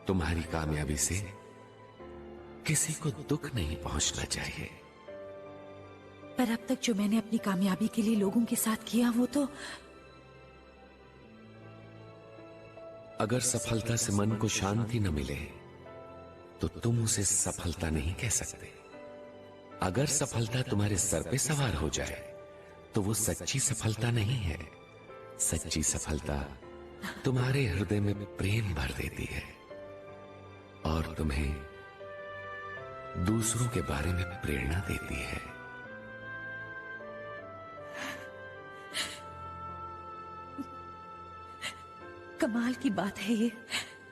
तुम्हारी कामयाबी से किसी को दुख नहीं पहुंचना चाहिए। पर अब तक जो मैंने अपनी कामयाबी के लिए लोगों के साथ किया, वो तो अगर सफलता से मन को शांति न मिले तो तुम उसे सफलता नहीं कह सकते। अगर सफलता तुम्हारे सर पे सवार हो जाए तो वो सच्ची सफलता नहीं है। सच्ची सफलता तुम्हारे हृदय में प्रेम भर देती है और तुम्हें दूसरों के बारे में प्रेरणा देती है। कमाल की बात है ये,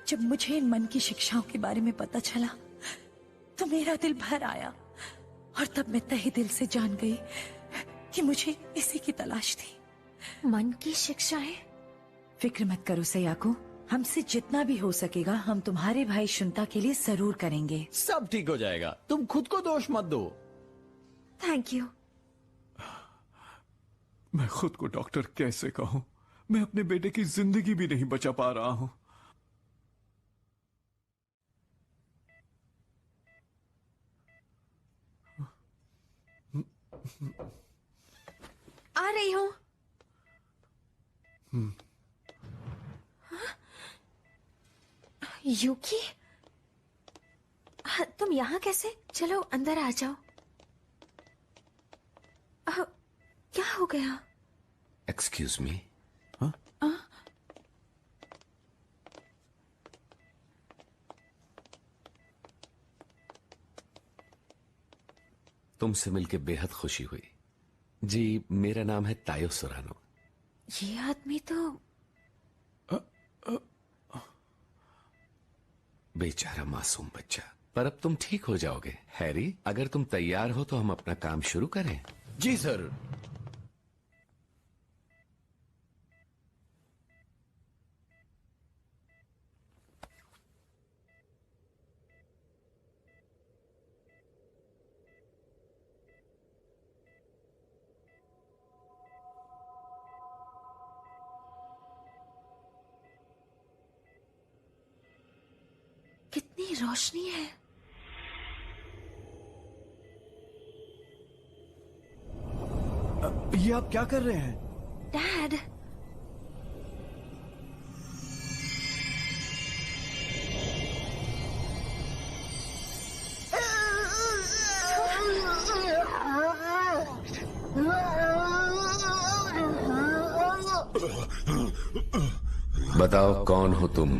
जब मुझे इन मन की शिक्षाओं के बारे में पता चला तो मेरा दिल भर आया और तब मैं तहे दिल से जान गई कि मुझे इसी की तलाश थी। मन की शिक्षाएं? फिक्र मत करो सयाको, हमसे जितना भी हो सकेगा हम तुम्हारे भाई शुंता के लिए जरूर करेंगे। सब ठीक हो जाएगा, तुम खुद को दोष मत दो। Thank you. मैं खुद को डॉक्टर कैसे कहूं? मैं अपने बेटे की जिंदगी भी नहीं बचा पा रहा हूं। आ रही हूं। यूकी, तुम यहाँ कैसे? चलो अंदर आ जाओ। क्या हो गया? Excuse me. तुमसे मिलके बेहद खुशी हुई। जी, मेरा नाम है तायो सोरानो। ये आदमी तो बेचारा मासूम बच्चा। पर अब तुम ठीक हो जाओगे। हैरी, अगर तुम तैयार हो तो हम अपना काम शुरू करें। जी सर। कितनी रोशनी है। ये आप क्या कर रहे हैं? डैड, बताओ कौन हो तुम?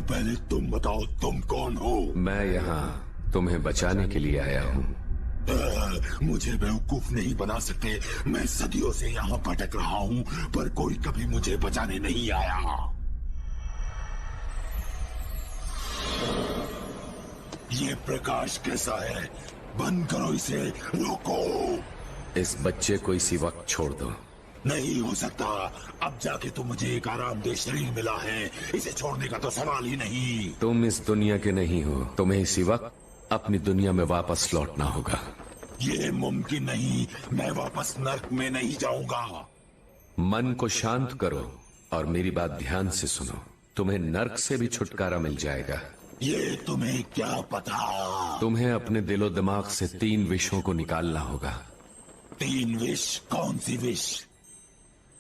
पहले तुम बताओ तुम कौन हो? मैं यहाँ तुम्हें बचाने के लिए आया हूँ। मुझे बेवकूफ नहीं बना सकते। मैं सदियों से यहाँ भटक रहा हूँ पर कोई कभी मुझे बचाने नहीं आया। ये प्रकाश कैसा है? बंद करो इसे, रोको। इस बच्चे को इसी वक्त छोड़ दो। नहीं हो सकता। अब जाके तो मुझे एक आरामदेह शरीर मिला है, इसे छोड़ने का तो सवाल ही नहीं। तुम इस दुनिया के नहीं हो। तुम्हें इसी वक्त अपनी दुनिया में वापस लौटना होगा। ये मुमकिन नहीं। मैं वापस नर्क में नहीं जाऊंगा। मन को शांत करो और मेरी बात ध्यान से सुनो। तुम्हें नर्क से भी छुटकारा मिल जाएगा। ये तुम्हें क्या पता? तुम्हें अपने दिलो दिमाग से 3 विषों को निकालना होगा। 3 विष? कौन सी विष?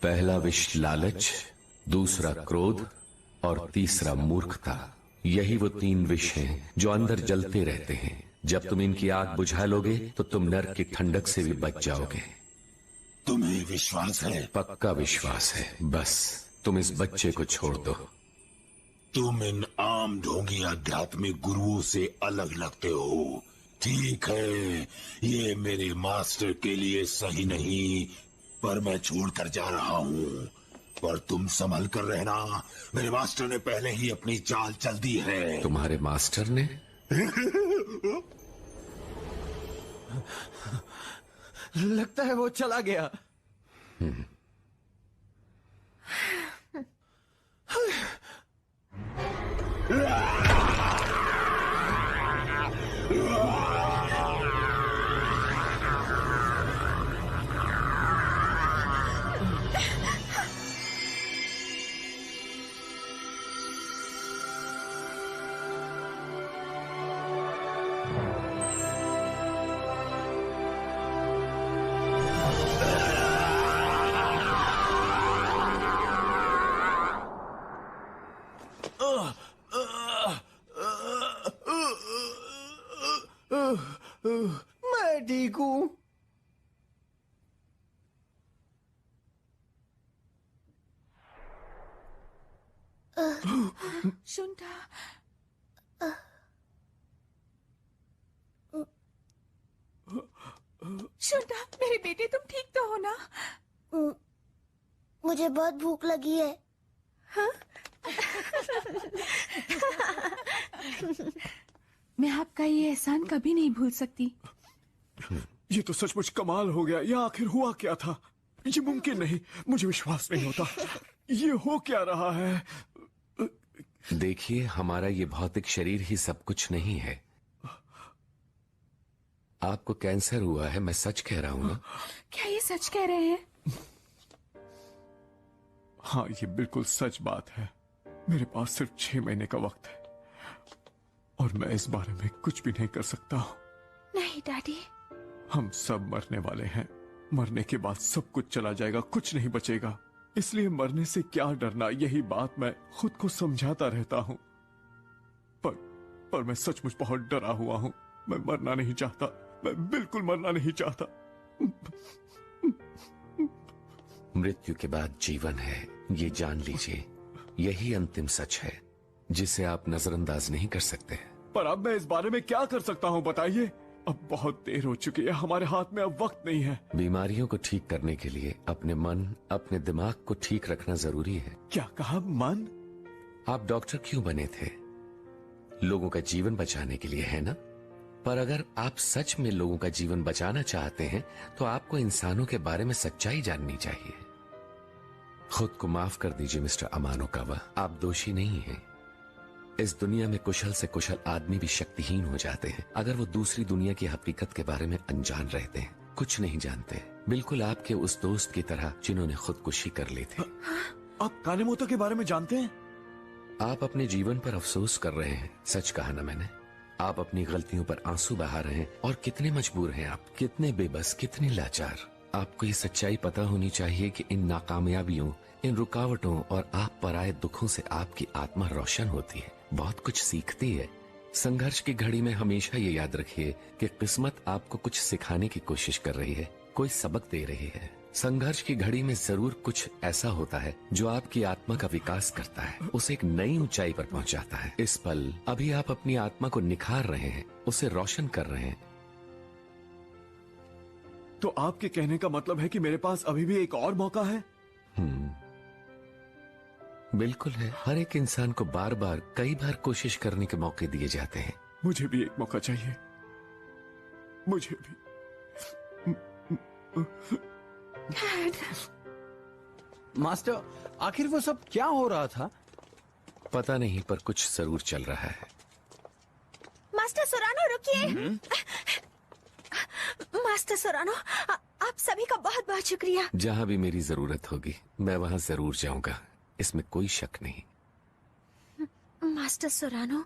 पहला विष लालच, दूसरा क्रोध और तीसरा मूर्खता। यही वो 3 विष हैं जो अंदर जलते रहते हैं। जब तुम इनकी आग बुझा लोगे तो तुम नर्क की ठंडक से भी बच जाओगे। तुम्हें विश्वास है? पक्का विश्वास है। बस तुम इस बच्चे को छोड़ दो। तुम इन आम ढोंगी आध्यात्मिक गुरुओं से अलग लगते हो। ठीक है, ये मेरे मास्टर के लिए सही नहीं, पर मैं छोड़कर जा रहा हूँ। पर तुम संभल कर रहना। मेरे मास्टर ने पहले ही अपनी चाल चल दी है। तुम्हारे मास्टर ने? लगता है वो चला गया। मैं ठीक हूं। शुंठा, शुंठा, मेरे बेटे तुम ठीक तो हो ना? मुझे बहुत भूख लगी है। हाँ? मैं आपका ये एहसान कभी नहीं भूल सकती। ये तो सचमुच कमाल हो गया। ये आखिर हुआ क्या था? ये मुमकिन नहीं, मुझे विश्वास नहीं होता। ये हो क्या रहा है? देखिए, हमारा ये भौतिक शरीर ही सब कुछ नहीं है। आपको कैंसर हुआ है, मैं सच कह रहा हूं ना? क्या ये सच कह रहे हैं? हाँ, ये बिल्कुल सच बात है। मेरे पास सिर्फ 6 महीने का वक्त है और मैं इस बारे में कुछ भी नहीं कर सकता। नहीं डैडी। हम सब मरने वाले हैं। मरने के बाद सब कुछ चला जाएगा, कुछ नहीं बचेगा। इसलिए मरने से क्या डरना, यही बात मैं खुद को समझाता रहता हूं। पर मैं सचमुच बहुत डरा हुआ हूं। मैं मरना नहीं चाहता, मैं बिल्कुल मरना नहीं चाहता। मृत्यु के बाद जीवन है, ये जान लीजिए। यही अंतिम सच है जिसे आप नजरअंदाज नहीं कर सकते। पर अब मैं इस बारे में क्या कर सकता हूं, बताइए। अब बहुत देर हो चुकी है, हमारे हाथ में अब वक्त नहीं है। बीमारियों को ठीक करने के लिए अपने मन, अपने दिमाग को ठीक रखना जरूरी है। क्या कहा? मन? आप डॉक्टर क्यों बने थे? लोगों का जीवन बचाने के लिए, है ना? पर अगर आप सच में लोगों का जीवन बचाना चाहते हैं तो आपको इंसानों के बारे में सच्चाई जाननी चाहिए। खुद को माफ कर दीजिए मिस्टर अमानुकावा, आप दोषी नहीं हैं। इस दुनिया में कुशल से कुशल आदमी भी शक्तिहीन हो जाते हैं अगर वो दूसरी दुनिया की हकीकत के बारे में अनजान रहते हैं, कुछ नहीं जानते। बिल्कुल आपके उस दोस्त की तरह जिन्होंने खुदकुशी कर ली थी। आप कानेमोतो के बारे में जानते हैं? आप अपने जीवन पर अफसोस कर रहे हैं, सच कहा ना मैंने। आप अपनी गलतियों पर आंसू बहा रहे हैं और कितने मजबूर हैं आप, कितने बेबस, कितने लाचार। आपको ये सच्चाई पता होनी चाहिए कि इन नाकामयाबियों, इन रुकावटों और आप पर आए दुखों से आपकी आत्मा रोशन होती है, बहुत कुछ सीखती है। संघर्ष की घड़ी में हमेशा ये याद रखिए कि किस्मत आपको कुछ सिखाने की कोशिश कर रही है, कोई सबक दे रही है। संघर्ष की घड़ी में जरूर कुछ ऐसा होता है जो आपकी आत्मा का विकास करता है, उसे एक नई ऊंचाई पर पहुंचाता है। इस पल अभी आप अपनी आत्मा को निखार रहे हैं, उसे रोशन कर रहे हैं। तो आपके कहने का मतलब है कि मेरे पास अभी भी एक और मौका है? बिल्कुल है। हर एक इंसान को बार बार, कई बार कोशिश करने के मौके दिए जाते हैं। मुझे भी एक मौका चाहिए, मुझे भी। मास्टर, आखिर वो सब क्या हो रहा था? पता नहीं, पर कुछ जरूर चल रहा है। मास्टर सोरानो रुकिए। मास्टर सोरानो, आप सभी का बहुत बहुत शुक्रिया। जहाँ भी मेरी जरूरत होगी मैं वहाँ जरूर जाऊंगा, इसमें कोई शक नहीं। मास्टर सोरानो,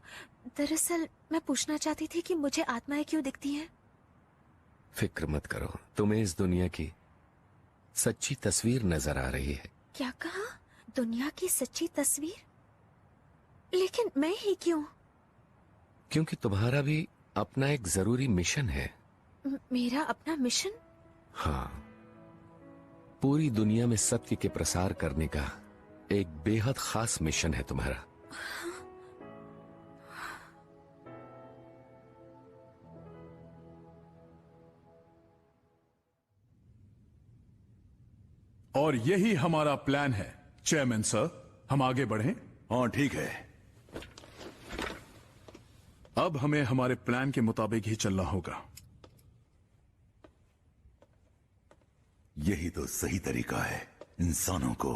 दरअसल मैं पूछना चाहती थी कि मुझे आत्माएं क्यों दिखती हैं? फिक्र मत करो, तुम्हें इस दुनिया की सच्ची तस्वीर नजर आ रही है। क्या कहा? दुनिया की सच्ची तस्वीर? लेकिन मैं ही क्यों? क्योंकि तुम्हारा भी अपना एक जरूरी मिशन है। मेरा अपना मिशन? हाँ, पूरी दुनिया में सत्य के प्रसार करने का एक बेहद खास मिशन है तुम्हारा। और यही हमारा प्लान है चेयरमैन सर। हम आगे बढ़ें? हाँ ठीक है। अब हमें हमारे प्लान के मुताबिक ही चलना होगा। यही तो सही तरीका है। इंसानों को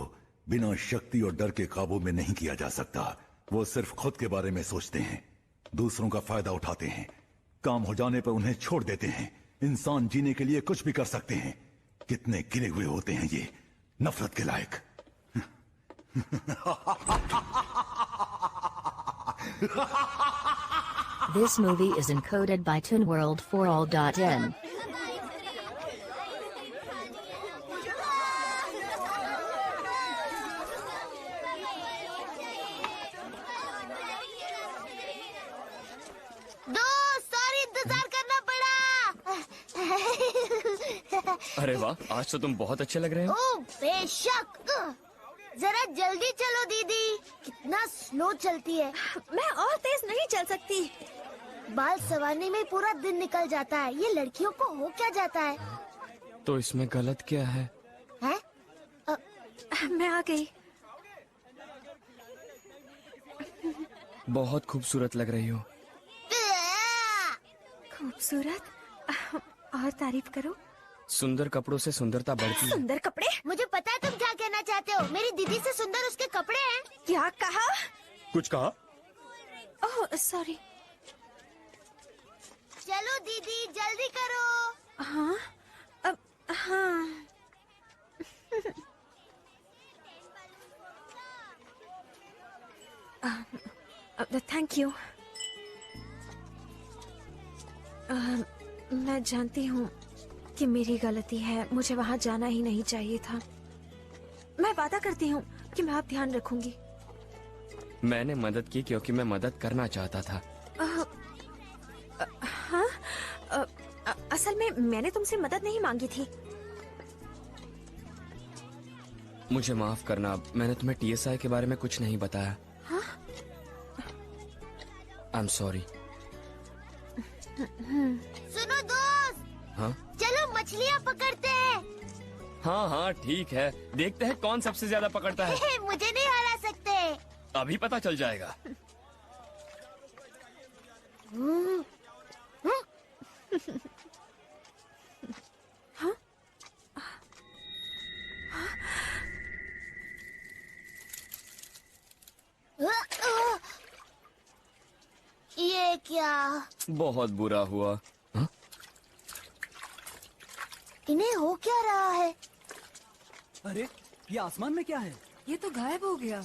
बिना शक्ति और डर के काबू में नहीं किया जा सकता। वो सिर्फ खुद के बारे में सोचते हैं, दूसरों का फायदा उठाते हैं, काम हो जाने पर उन्हें छोड़ देते हैं। इंसान जीने के लिए कुछ भी कर सकते हैं। कितने गिरे हुए होते हैं ये, नफरत के लायक। This movie is encoded by ToonWorld4All.in. अरे वाह, आज तो तुम बहुत अच्छे लग रहे हो। ओह बेशक। जरा जल्दी चलो दीदी, कितना स्लो चलती है। मैं और तेज नहीं चल सकती। बाल संवारने में पूरा दिन निकल जाता है। ये लड़कियों को हो क्या जाता है? तो इसमें गलत क्या है? हैं? मैं आ गई। बहुत खूबसूरत लग रही हो। खूबसूरत। और तारीफ करो। सुंदर कपड़ों से सुंदरता बढ़ती है। सुंदर कपड़े? मुझे पता है तुम क्या कहना चाहते हो। मेरी दीदी से सुंदर उसके कपड़े हैं। क्या कहा? कुछ कहा? Oh sorry. चलो दीदी जल्दी करो। हाँ अब हाँ। Thank you. मैं जानती हूँ कि मेरी गलती है, मुझे वहाँ जाना ही नहीं चाहिए था। मैं वादा करती हूँ कि मैं आप ध्यान रखूंगी। मैंने मदद की क्योंकि मैं मदद करना चाहता था। हाँ असल में मैंने तुमसे मदद नहीं मांगी थी। मुझे माफ करना, मैंने तुम्हें TSI के बारे में कुछ नहीं बताया। हाँ? I am sorry. सुनो दोस्त। हाँ? चलो मछलियाँ पकड़ते हैं। हाँ हाँ ठीक है, देखते हैं कौन सबसे ज्यादा पकड़ता है। मुझे नहीं हरा सकते। अभी पता चल जाएगा। हाँ? ये क्या? बहुत बुरा हुआ। हाँ? इन्हें हो क्या रहा है? अरे ये आसमान में क्या है? ये तो गायब हो गया।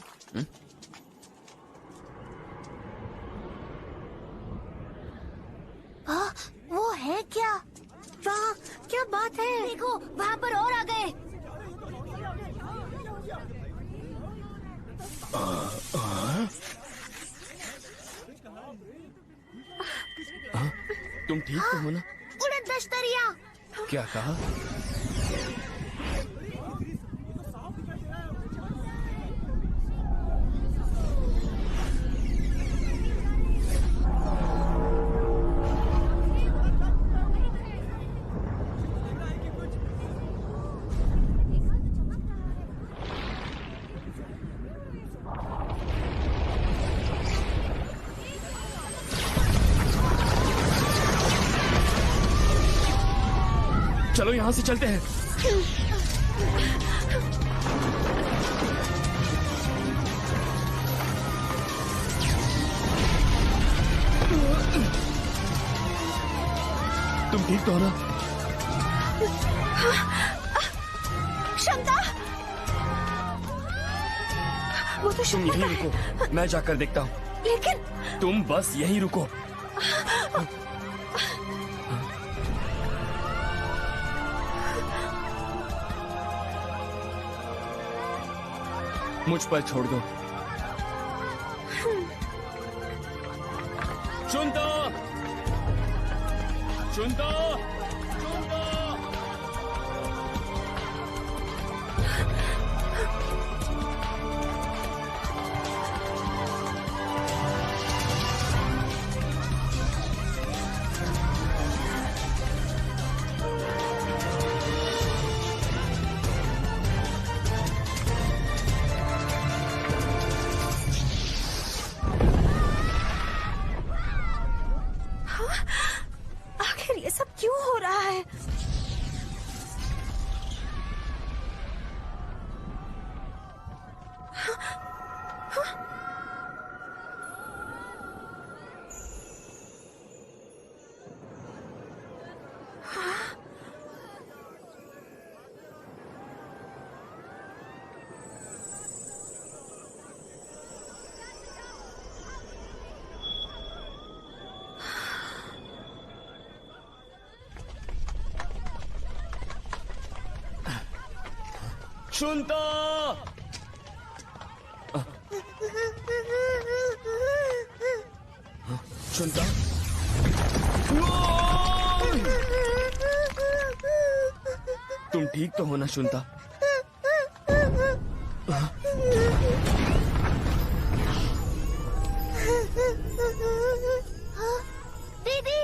हाँ, वो है क्या? वहाँ क्या बात है? देखो वहाँ पर और आ गए। तुम ठीक तो हो ना? उड़न दस्तरिया। क्या कहा? चलो यहाँ से चलते हैं। तुम ठीक तो हो ना? क्षमता, वो तो तुम यहीं रुको, मैं जाकर देखता हूँ। लेकिन तुम बस यहीं रुको। मुझ पर छोड़ दो। चुनता, चुनता, चुनता। आखिर ये सब क्यों हो रहा है? चुनता, चुनता। तुम ठीक तो हो ना चुनता? दीदी,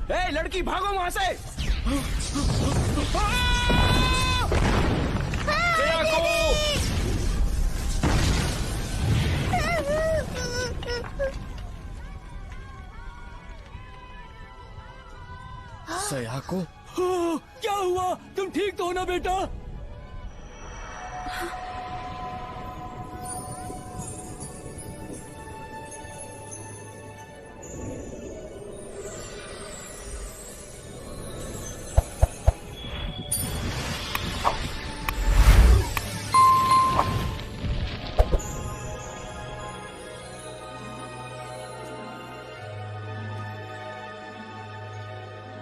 ए लड़की भागो वहां से। हाँ, को सयाको, क्या हुआ? तुम ठीक तो हो ना बेटा?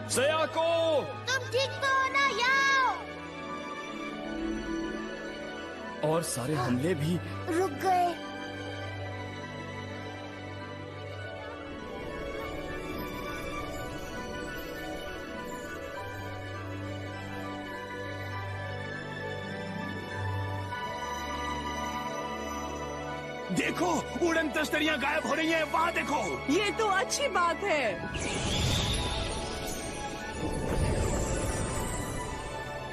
सयाको, तुम ठीक तो हो ना याओ? और सारे हमले भी रुक गए। देखो, उड़न तश्तरियां गायब हो रही हैं। वहां देखो। ये तो अच्छी बात है।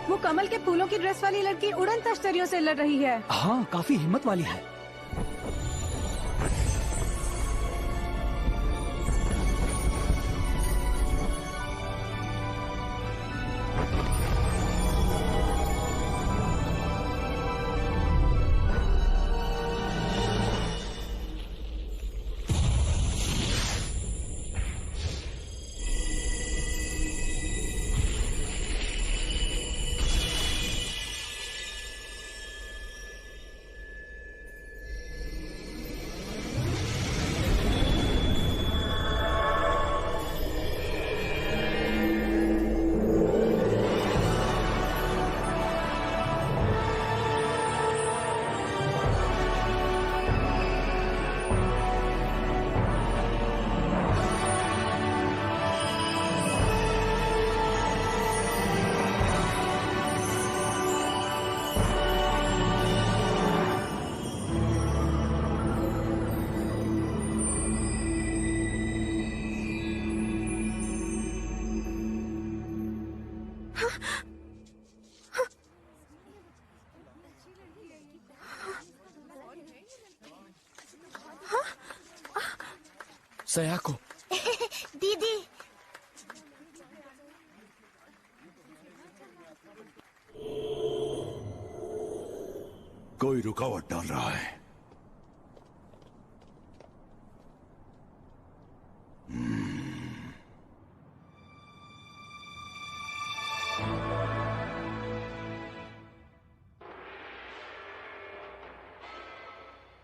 वो कमल के फूलों की ड्रेस वाली लड़की उड़न तश्तरियों से लड़ रही है। हाँ, काफी हिम्मत वाली है। सयाको, दीदी, कोई रुकावट डाल रहा है।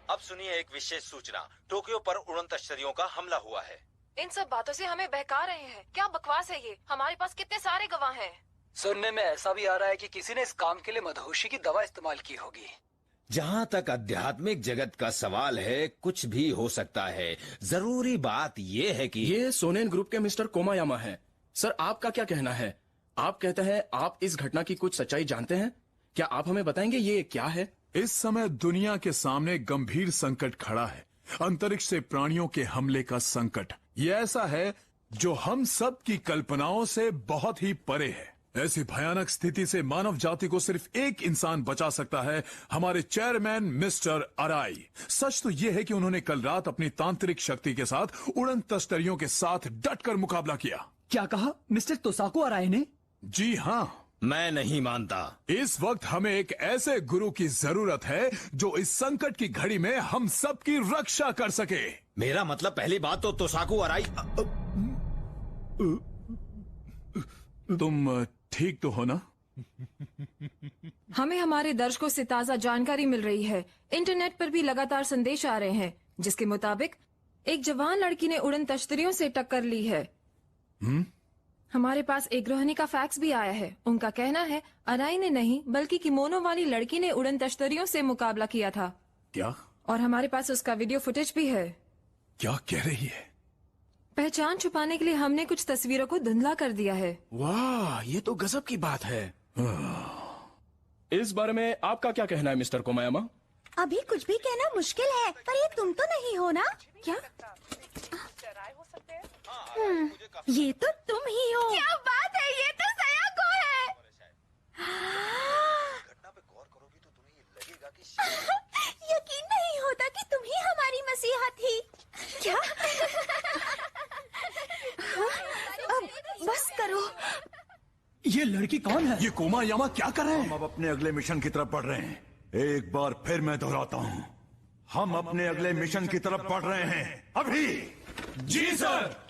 अब सुनिए एक विशेष सूचना। टोक्यो पर उड़न तश्तरियों का हमला हुआ है। इन सब बातों से हमें बहका रहे हैं। क्या बकवास है ये? हमारे पास कितने सारे गवाह हैं। सुनने में ऐसा भी आ रहा है कि किसी ने इस काम के लिए मदहोशी की दवा इस्तेमाल की होगी। जहाँ तक आध्यात्मिक जगत का सवाल है, कुछ भी हो सकता है। जरूरी बात ये है कि ये सोनेन ग्रुप के मिस्टर कोमायामा हैं। सर, आपका क्या कहना है? आप कहते हैं आप इस घटना की कुछ सच्चाई जानते हैं। क्या आप हमें बताएंगे ये क्या है? इस समय दुनिया के सामने गंभीर संकट खड़ा है। अंतरिक्ष से प्राणियों के हमले का संकट। ये ऐसा है जो हम सब की कल्पनाओं से बहुत ही परे है। ऐसी भयानक स्थिति से मानव जाति को सिर्फ एक इंसान बचा सकता है, हमारे चेयरमैन मिस्टर अराई। सच तो यह है कि उन्होंने कल रात अपनी तांत्रिक शक्ति के साथ उड़न तश्तरियों के साथ डटकर मुकाबला किया। क्या कहा मिस्टर तोसाको अराई ने? जी हाँ, मैं नहीं मानता। इस वक्त हमें एक ऐसे गुरु की जरूरत है जो इस संकट की घड़ी में हम सब की रक्षा कर सके। मेरा मतलब पहली बात तो तोसाको अराई। तुम ठीक तो हो ना? हमें हमारे दर्शकों से ताज़ा जानकारी मिल रही है। इंटरनेट पर भी लगातार संदेश आ रहे हैं जिसके मुताबिक एक जवान लड़की ने उड़न तश्तरियों से टक्कर ली है। हमारे पास एक गृहिणी का फैक्स भी आया है। उनका कहना है अराई ने नहीं बल्कि किमोनो वाली लड़की ने उड़न तश्तरियों से मुकाबला किया था। क्या? और हमारे पास उसका वीडियो फुटेज भी है। क्या कह रही है? पहचान छुपाने के लिए हमने कुछ तस्वीरों को धुंधला कर दिया है। वाह, ये तो गजब की बात है। इस बारे में आपका क्या कहना है मिस्टर कोमायामा? अभी कुछ भी कहना मुश्किल है, पर ये तुम तो नहीं हो ना? क्या? ये तो तुम ही हो। क्या बात है, ये तो सयाको है। यकीन नहीं होता कि तुम ही हमारी मसीहा थी। क्या? अब बस करो। लड़की कौन है? ये कोमा यामा क्या कर रहे हैं? हम अब अपने अगले मिशन की तरफ बढ़ रहे हैं। एक बार फिर मैं दोहराता हूँ, हम अपने अगले मिशन की तरफ बढ़ रहे हैं अभी। जी सर।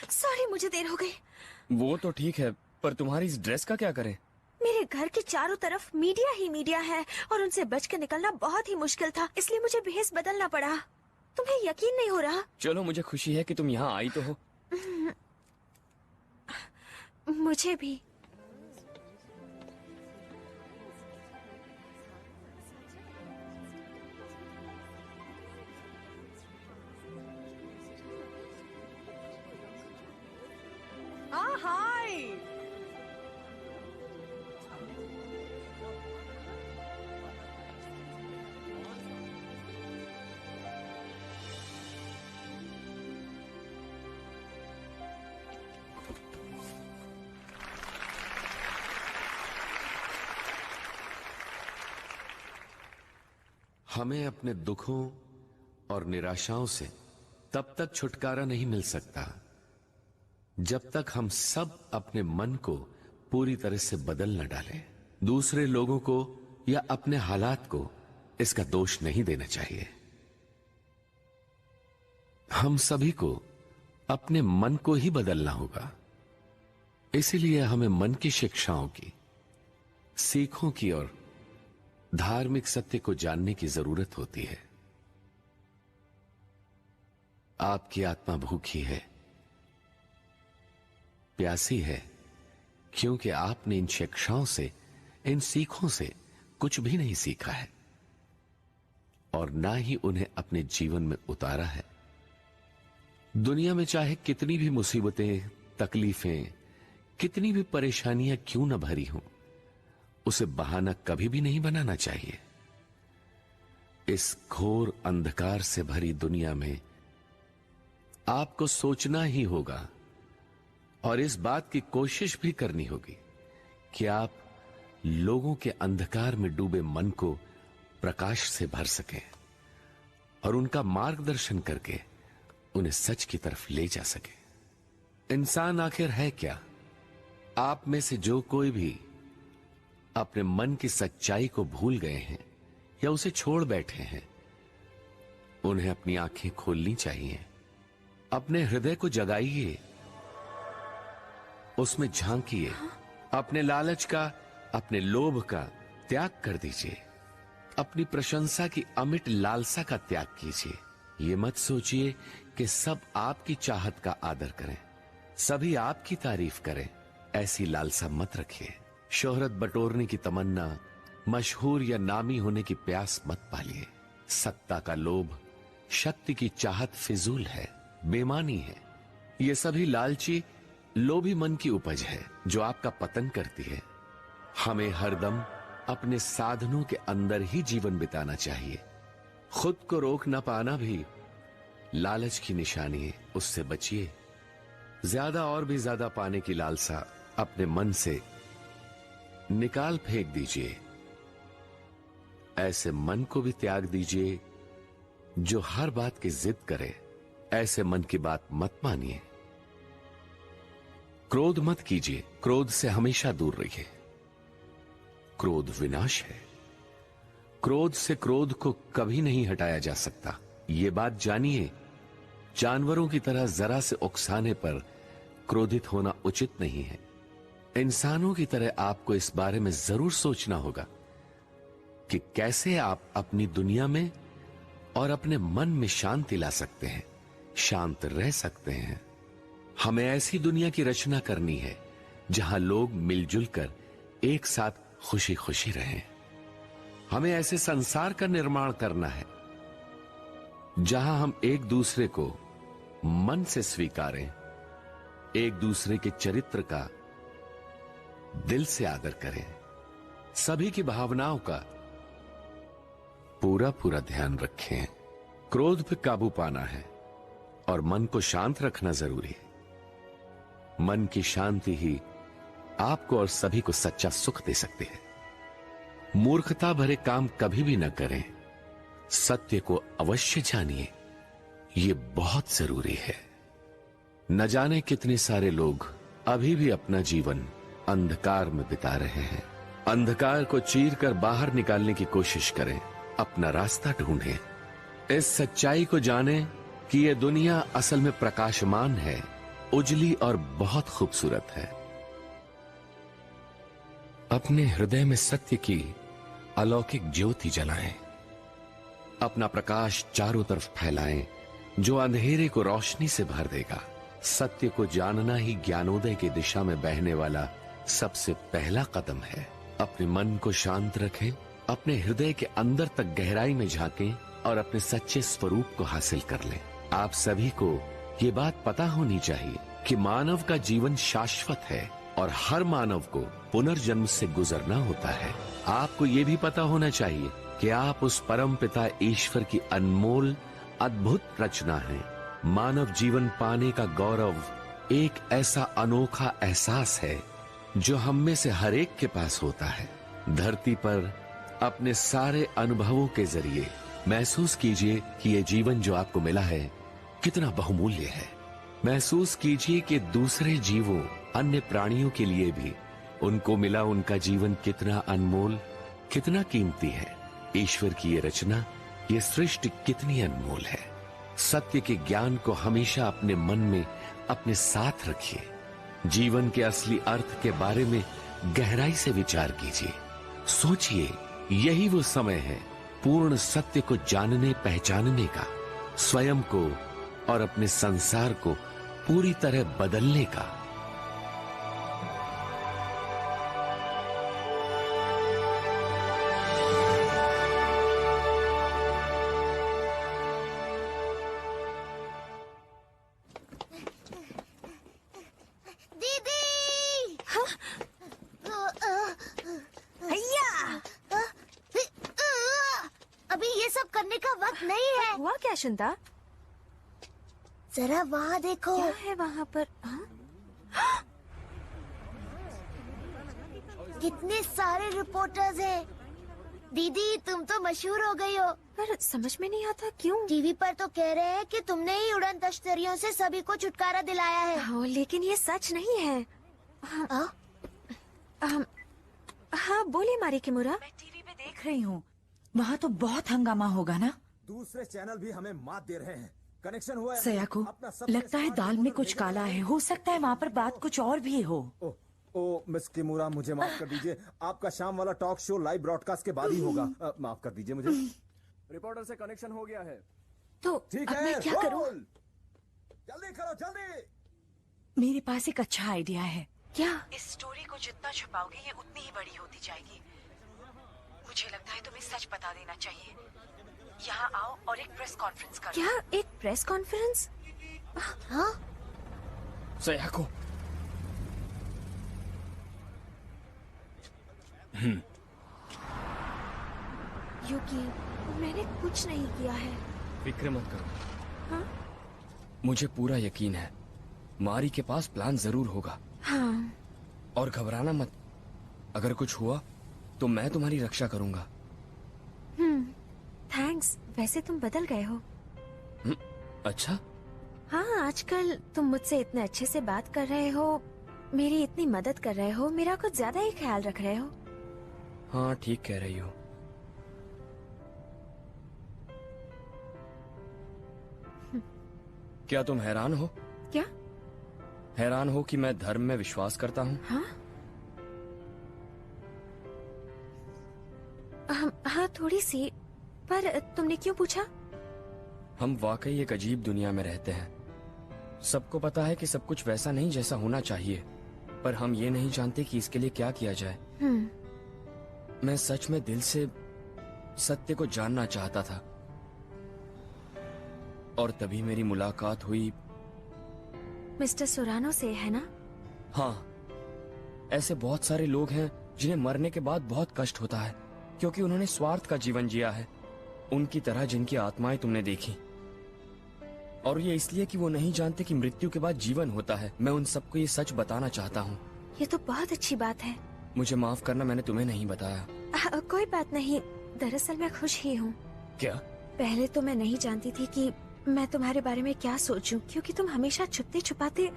सॉरी, मुझे देर हो गई। वो तो ठीक है, पर तुम्हारी इस ड्रेस का क्या करें? मेरे घर के चारों तरफ मीडिया ही मीडिया है और उनसे बच कर निकलना बहुत ही मुश्किल था, इसलिए मुझे भेस बदलना पड़ा। तुम्हें यकीन नहीं हो रहा? चलो, मुझे खुशी है कि तुम यहाँ आई तो हो। मुझे भी। हाय। हमें अपने दुखों और निराशाओं से तब तक छुटकारा नहीं मिल सकता जब तक हम सब अपने मन को पूरी तरह से बदल न डालें। दूसरे लोगों को या अपने हालात को इसका दोष नहीं देना चाहिए। हम सभी को अपने मन को ही बदलना होगा। इसीलिए हमें मन की शिक्षाओं की, सीखों की और धार्मिक सत्य को जानने की जरूरत होती है। आपकी आत्मा भूखी है, प्यासी है, क्योंकि आपने इन शिक्षाओं से, इन सीखों से कुछ भी नहीं सीखा है और ना ही उन्हें अपने जीवन में उतारा है। दुनिया में चाहे कितनी भी मुसीबतें, तकलीफें, कितनी भी परेशानियां क्यों न भरी हों, उसे बहाना कभी भी नहीं बनाना चाहिए। इस घोर अंधकार से भरी दुनिया में आपको सोचना ही होगा और इस बात की कोशिश भी करनी होगी कि आप लोगों के अंधकार में डूबे मन को प्रकाश से भर सकें और उनका मार्गदर्शन करके उन्हें सच की तरफ ले जा सके। इंसान आखिर है क्या? आप में से जो कोई भी अपने मन की सच्चाई को भूल गए हैं या उसे छोड़ बैठे हैं, उन्हें अपनी आंखें खोलनी चाहिए। अपने हृदय को जगाइए, उसमें झांकिए। अपने लालच का, अपने लोभ का त्याग कर दीजिए। अपनी प्रशंसा की अमिट लालसा का त्याग कीजिए। ये मत सोचिए कि सब आपकी चाहत का आदर करें, सभी आपकी तारीफ करें। ऐसी लालसा मत रखिए। शोहरत बटोरने की तमन्ना, मशहूर या नामी होने की प्यास मत पालिए। सत्ता का लोभ, शक्ति की चाहत फिजूल है, बेमानी है। ये सभी लालची, लोभी मन की उपज है जो आपका पतन करती है। हमें हरदम अपने साधनों के अंदर ही जीवन बिताना चाहिए। खुद को रोक न पाना भी लालच की निशानी है, उससे बचिए। ज्यादा और भी ज्यादा पाने की लालसा अपने मन से निकाल फेंक दीजिए। ऐसे मन को भी त्याग दीजिए जो हर बात की जिद करे। ऐसे मन की बात मत मानिए। क्रोध मत कीजिए, क्रोध से हमेशा दूर रहिए। क्रोध विनाश है। क्रोध से क्रोध को कभी नहीं हटाया जा सकता। ये बात जानिए, जानवरों की तरह जरा से उकसाने पर क्रोधित होना उचित नहीं है। इंसानों की तरह आपको इस बारे में जरूर सोचना होगा कि कैसे आप अपनी दुनिया में और अपने मन में शांति ला सकते हैं, शांत रह सकते हैं। हमें ऐसी दुनिया की रचना करनी है जहां लोग मिलजुल कर एक साथ खुशी खुशी रहें। हमें ऐसे संसार का निर्माण करना है जहां हम एक दूसरे को मन से स्वीकारें, एक दूसरे के चरित्र का दिल से आदर करें, सभी की भावनाओं का पूरा पूरा ध्यान रखें। क्रोध पे काबू पाना है और मन को शांत रखना जरूरी है। मन की शांति ही आपको और सभी को सच्चा सुख दे सकती है। मूर्खता भरे काम कभी भी न करें। सत्य को अवश्य जानिए, ये बहुत जरूरी है। न जाने कितने सारे लोग अभी भी अपना जीवन अंधकार में बिता रहे हैं। अंधकार को चीरकर बाहर निकालने की कोशिश करें, अपना रास्ता ढूंढें। इस सच्चाई को जानें कि यह दुनिया असल में प्रकाशमान है, उजली और बहुत खूबसूरत है। अपने हृदय में सत्य की अलौकिक ज्योति जलाएं। अपना प्रकाश चारों तरफ फैलाएं, जो अंधेरे को रोशनी से भर देगा। सत्य को जानना ही ज्ञानोदय की दिशा में बहने वाला सबसे पहला कदम है। अपने मन को शांत रखें, अपने हृदय के अंदर तक गहराई में झांकें और अपने सच्चे स्वरूप को हासिल कर लें। आप सभी को ये बात पता होनी चाहिए कि मानव का जीवन शाश्वत है और हर मानव को पुनर्जन्म से गुजरना होता है। आपको ये भी पता होना चाहिए कि आप उस परम पिता ईश्वर की अनमोल अद्भुत रचना है। मानव जीवन पाने का गौरव एक ऐसा अनोखा एहसास है जो हम में से हर एक के पास होता है। धरती पर अपने सारे अनुभवों के जरिए महसूस कीजिए कि ये जीवन जो आपको मिला है कितना बहुमूल्य है। महसूस कीजिए कि दूसरे जीवों, अन्य प्राणियों के लिए भी उनको मिला उनका जीवन कितना अनमोल, कितना कीमती है। ईश्वर की ये रचना, ये सृष्टि कितनी अनमोल है। सत्य के ज्ञान को हमेशा अपने मन में अपने साथ रखिए। जीवन के असली अर्थ के बारे में गहराई से विचार कीजिए। सोचिए, यही वो समय है पूर्ण सत्य को जानने पहचानने का, स्वयं को और अपने संसार को पूरी तरह बदलने का। चिंता, जरा वहाँ देखो। क्या है वहाँ पर? कितने सारे रिपोर्टर्स हैं। दीदी, तुम तो मशहूर हो गई हो। पर समझ में नहीं आता क्यों। टीवी पर तो कह रहे हैं कि तुमने ही उड़न तश्तरियों से सभी को छुटकारा दिलाया है। हाँ, लेकिन ये सच नहीं है। हाँ, बोले मारी किमुरा। मैं टीवी पे देख रही हूँ, वहाँ तो बहुत हंगामा होगा ना। दूसरे चैनल भी हमें मात दे रहे हैं। कनेक्शन हुआ है। सयाको, लगता है दाल में कुछ काला है। हो सकता है वहाँ पर बात कुछ और भी हो। ओ मिस किमुरा, मुझे माफ कर दीजिए। आपका शाम वाला टॉक शो लाइव ब्रॉडकास्ट के बाद ही होगा। माफ कर दीजिए मुझे। रिपोर्टर से कनेक्शन हो गया है। तो ठीक है, मैं क्या करूं? जल्दी करो, जल्दी। मेरे पास एक अच्छा आइडिया है। क्या? इस स्टोरी को जितना छुपाओगे ये उतनी ही बड़ी होती जाएगी। मुझे लगता है तुम्हें सच बता देना चाहिए। यहाँ आओ और एक प्रेस कॉन्फ्रेंस करो। क्या? एक प्रेस कॉन्फ्रेंस? हाँ? सयाको। युकी, मैंने कुछ नहीं किया है। फिक्र मत करो। हाँ? मुझे पूरा यकीन है मारी के पास प्लान जरूर होगा। हाँ। और घबराना मत, अगर कुछ हुआ तो मैं तुम्हारी रक्षा करूंगा। थैंक्स। वैसे तुम बदल गए हो। अच्छा? हाँ, आजकल तुम मुझसे इतने अच्छे से बात कर रहे हो, मेरी इतनी मदद कर रहे हो, मेरा कुछ ज्यादा ही ख्याल रख रहे हो। हाँ, ठीक कह रही हो। क्या तुम हैरान हो? क्या? हैरान हो कि मैं धर्म में विश्वास करता हूँ? हाँ? हाँ, थोड़ी सी। पर तुमने क्यों पूछा? हम वाकई एक अजीब दुनिया में रहते हैं। सबको पता है कि सब कुछ वैसा नहीं जैसा होना चाहिए, पर हम ये नहीं जानते कि इसके लिए क्या किया जाए। मैं सच में दिल से सत्य को जानना चाहता था, और तभी मेरी मुलाकात हुई मिस्टर सोरानो से, है ना? हाँ, ऐसे बहुत सारे लोग हैं जिन्हें मरने के बाद बहुत कष्ट होता है क्योंकि उन्होंने स्वार्थ का जीवन जिया है, उनकी तरह जिनकी आत्माएं तुमने देखी। और ये इसलिए कि वो नहीं जानते कि मृत्यु के बाद जीवन होता है। मैं उन सबको ये सच बताना चाहता हूँ। ये तो बहुत अच्छी बात है। मुझे माफ करना, मैंने तुम्हें नहीं बताया। कोई बात नहीं, दरअसल मैं खुश ही हूँ। क्या? पहले तो मैं नहीं जानती थी कि मैं तुम्हारे बारे में क्या सोचूं, क्योंकि तुम हमेशा छुपते छुपाते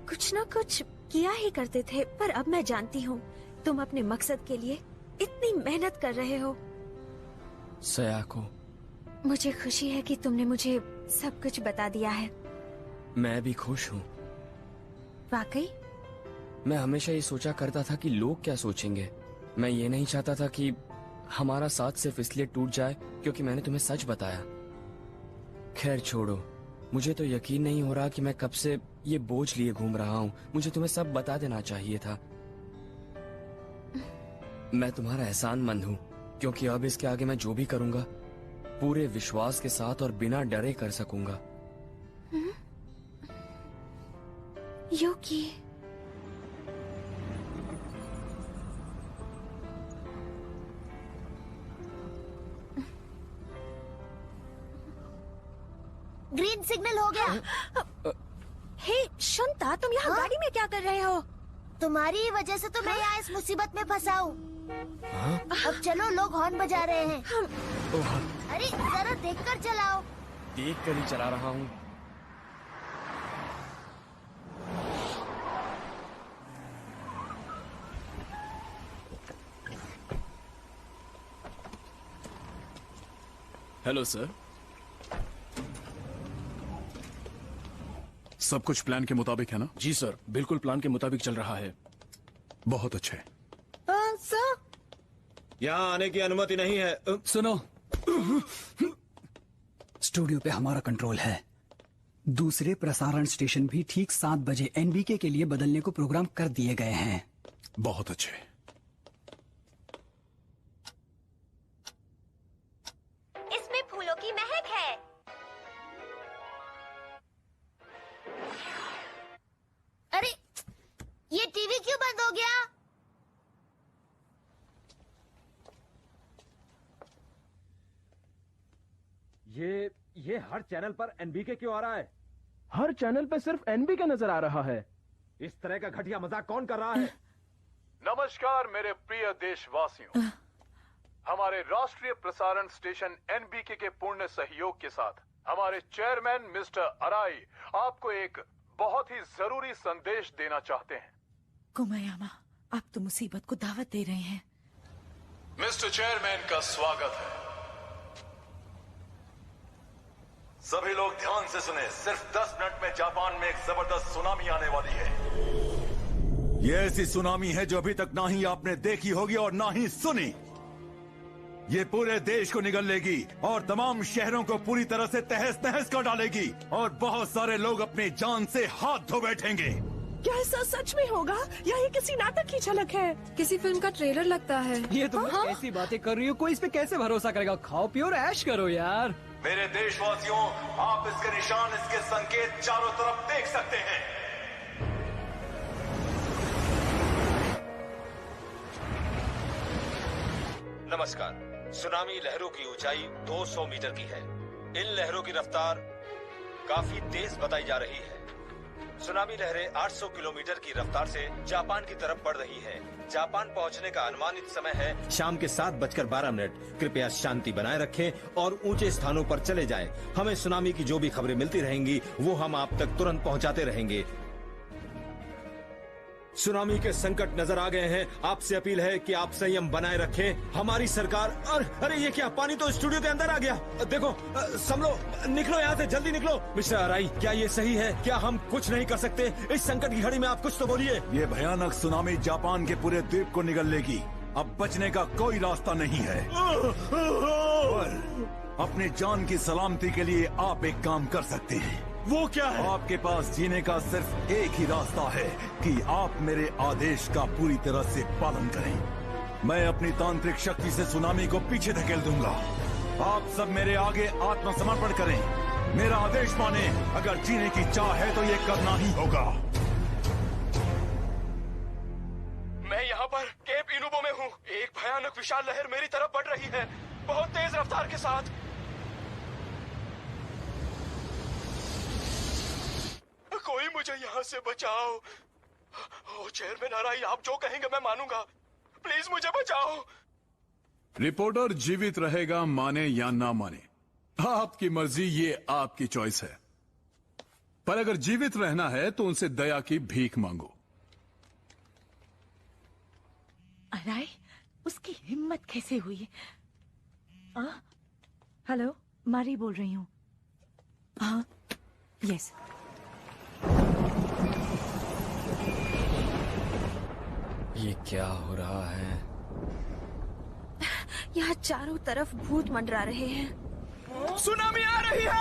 कुछ न कुछ किया ही करते थे। पर अब मैं जानती हूँ तुम अपने मकसद के लिए इतनी मेहनत कर रहे हो। सयाको, मुझे खुशी है कि तुमने मुझे सब कुछ बता दिया है। मैं भी खुश हूँ। वाकई? मैं हमेशा ये सोचा करता था कि लोग क्या सोचेंगे। मैं ये नहीं चाहता था कि हमारा साथ सिर्फ इसलिए टूट जाए क्योंकि मैंने तुम्हें सच बताया। खैर छोड़ो, मुझे तो यकीन नहीं हो रहा कि मैं कब से ये बोझ लिए घूम रहा हूँ। मुझे तुम्हें सब बता देना चाहिए था। मैं तुम्हारा एहसानमंद हूँ, क्योंकि अब इसके आगे मैं जो भी करूँगा पूरे विश्वास के साथ और बिना डरे कर सकूंगा। यूकी, ग्रीन सिग्नल हो गया। हे शांता, तुम यहाँ गाड़ी में क्या कर रहे हो? तुम्हारी ही वजह से तो मैं यहाँ इस मुसीबत में फंसा हूँ। अब चलो, लोग हॉर्न बजा रहे हैं। अरे जरा देखकर चलाओ। देख कर ही चला रहा हूँ। Hello sir. सब कुछ प्लान के मुताबिक है ना? जी सर, बिल्कुल प्लान के मुताबिक चल रहा है। बहुत अच्छे। सर, यहाँ आने की अनुमति नहीं है। सुनो, स्टूडियो पे हमारा कंट्रोल है। दूसरे प्रसारण स्टेशन भी ठीक 7 बजे एनबीके के लिए बदलने को प्रोग्राम कर दिए गए हैं। बहुत अच्छे। इसमें फूलों की महक है। अरे ये टीवी क्यों बंद हो गया? ये हर चैनल पर एनबीके क्यों आ रहा है? हर चैनल पे सिर्फ एनबीके नजर आ रहा है। इस तरह का घटिया मजाक कौन कर रहा है? नमस्कार मेरे प्रिय देशवासियों। हमारे राष्ट्रीय प्रसारण स्टेशन एनबीके के पूर्ण सहयोग के साथ हमारे चेयरमैन मिस्टर अराई आपको एक बहुत ही जरूरी संदेश देना चाहते हैं। कोमायामा, आप तो मुसीबत को दावत दे रहे हैं। मिस्टर चेयरमैन का स्वागत है। सभी लोग ध्यान से सुने। सिर्फ 10 मिनट में जापान में एक जबरदस्त सुनामी आने वाली है। ये ऐसी सुनामी है जो अभी तक ना ही आपने देखी होगी और ना ही सुनी। ये पूरे देश को निगल लेगी और तमाम शहरों को पूरी तरह से तहस नहस कर डालेगी और बहुत सारे लोग अपनी जान से हाथ धो बैठेंगे। क्या ऐसा सच में होगा या ये किसी नाटक की झलक है? किसी फिल्म का ट्रेलर लगता है। ये तुम कैसी बातें कर रही हो? कोई इस पे कैसे भरोसा करेगा? खाओ पियो और ऐश करो यार। मेरे देशवासियों, आप इसके निशान, इसके संकेत चारों तरफ देख सकते हैं। नमस्कार। सुनामी लहरों की ऊंचाई 200 मीटर की है। इन लहरों की रफ्तार काफी तेज बताई जा रही है। सुनामी लहरें 800 किलोमीटर की रफ्तार से जापान की तरफ बढ़ रही है। जापान पहुंचने का अनुमानित समय है शाम के 7:12। कृपया शांति बनाए रखें और ऊंचे स्थानों पर चले जाएं। हमें सुनामी की जो भी खबरें मिलती रहेंगी वो हम आप तक तुरंत पहुंचाते रहेंगे। सुनामी के संकट नजर आ गए हैं। आपसे अपील है कि आप संयम बनाए रखें। हमारी सरकार अरे ये क्या? पानी तो स्टूडियो के अंदर आ गया। देखो, संभलो, निकलो यहाँ से, जल्दी निकलो। मिस्टर अराई, क्या ये सही है? क्या हम कुछ नहीं कर सकते? इस संकट की घड़ी में आप कुछ तो बोलिए। ये भयानक सुनामी जापान के पूरे द्वीप को निगल लेगी। अब बचने का कोई रास्ता नहीं है। अपनी जान की सलामती के लिए आप एक काम कर सकते हैं। वो क्या है? आपके पास जीने का सिर्फ एक ही रास्ता है कि आप मेरे आदेश का पूरी तरह से पालन करें। मैं अपनी तांत्रिक शक्ति से सुनामी को पीछे धकेल दूंगा। आप सब मेरे आगे आत्मसमर्पण करें। मेरा आदेश माने। अगर जीने की चाह है तो ये करना ही होगा। मैं यहाँ पर केप इनुबो में हूँ। एक भयानक विशाल लहर मेरी तरफ बढ़ रही है, बहुत तेज रफ्तार के साथ। कोई मुझे यहाँ से बचाओ। ओ चेयरमैन अराई, आप जो कहेंगे मैं मानूंगा। प्लीज मुझे बचाओ। रिपोर्टर जीवित रहेगा, माने या ना माने, आपकी मर्जी, ये आपकी चॉइस है। पर अगर जीवित रहना है तो उनसे दया की भीख मांगो। अराई, उसकी हिम्मत कैसे हुई? हेलो, मारी बोल रही हूँ। हाँ, यस। ये क्या हो रहा है? यहाँ चारों तरफ भूत मंडरा रहे हैं। सुनामी आ रही है।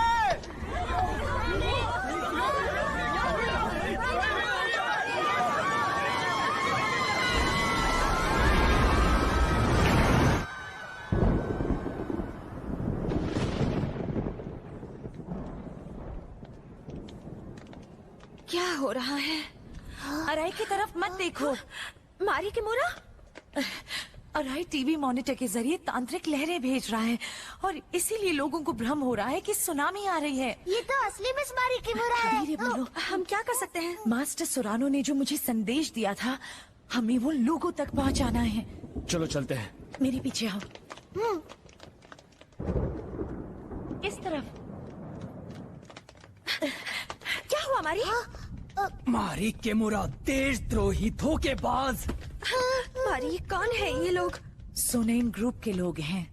क्या हो रहा है? अराई की तरफ मत देखो। मारी किमोरा? अराई टीवी मॉनिटर के जरिए तांत्रिक लहरें भेज रहा है और इसीलिए लोगों को भ्रम हो रहा है कि सुनामी आ रही है। ये तो असली मिस मारी किमोरा है। धीरे बोलो। हम क्या कर सकते हैं? मास्टर सोरानो ने जो मुझे संदेश दिया था, हमें वो लोगों तक पहुंचाना है। चलो चलते हैं। मेरे पीछे आओ। इस तरफ। क्या हुआ मारी? मारी किमोरा, देशद्रोही, धोखेबाज। मारी, कौन है ये लोग? सोनेन ग्रुप के लोग हैं।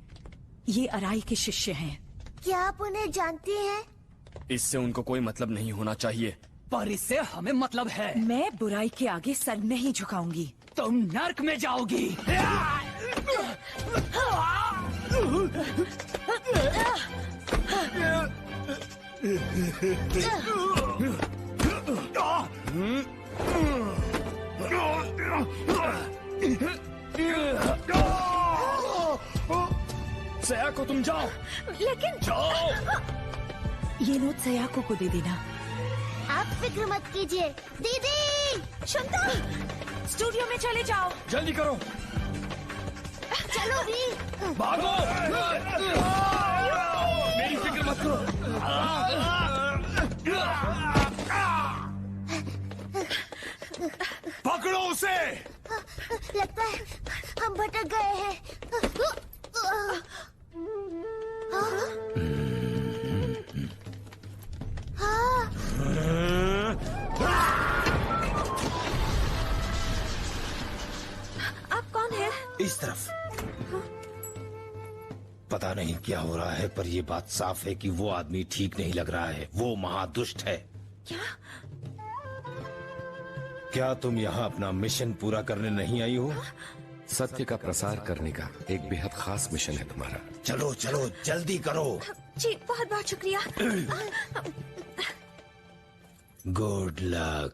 ये अराई के शिष्य हैं। क्या आप उन्हें जानती हैं? इससे उनको कोई मतलब नहीं होना चाहिए। पर इससे हमें मतलब है। मैं बुराई के आगे सर नहीं झुकाऊंगी। तुम नर्क में जाओगी। सया को तुम जाओ। लेकिन जाओ। ये नोट सयाको को दे देना। आप फिक्र मत कीजिए दीदी। शुंता, स्टूडियो में चले जाओ। जल्दी करो। चलो भी। भागो। मेरी फिक्र मत करो। पकड़ो उसे। लगता है हम भटक गए हैं। आप कौन है? इस तरफ। पता नहीं क्या हो रहा है, पर ये बात साफ है कि वो आदमी ठीक नहीं लग रहा है। वो महादुष्ट है। क्या तुम यहाँ अपना मिशन पूरा करने नहीं आई हो? सत्य का प्रसार करने का एक बेहद खास मिशन है तुम्हारा। चलो चलो जल्दी करो। जी बहुत बहुत शुक्रिया। Good luck.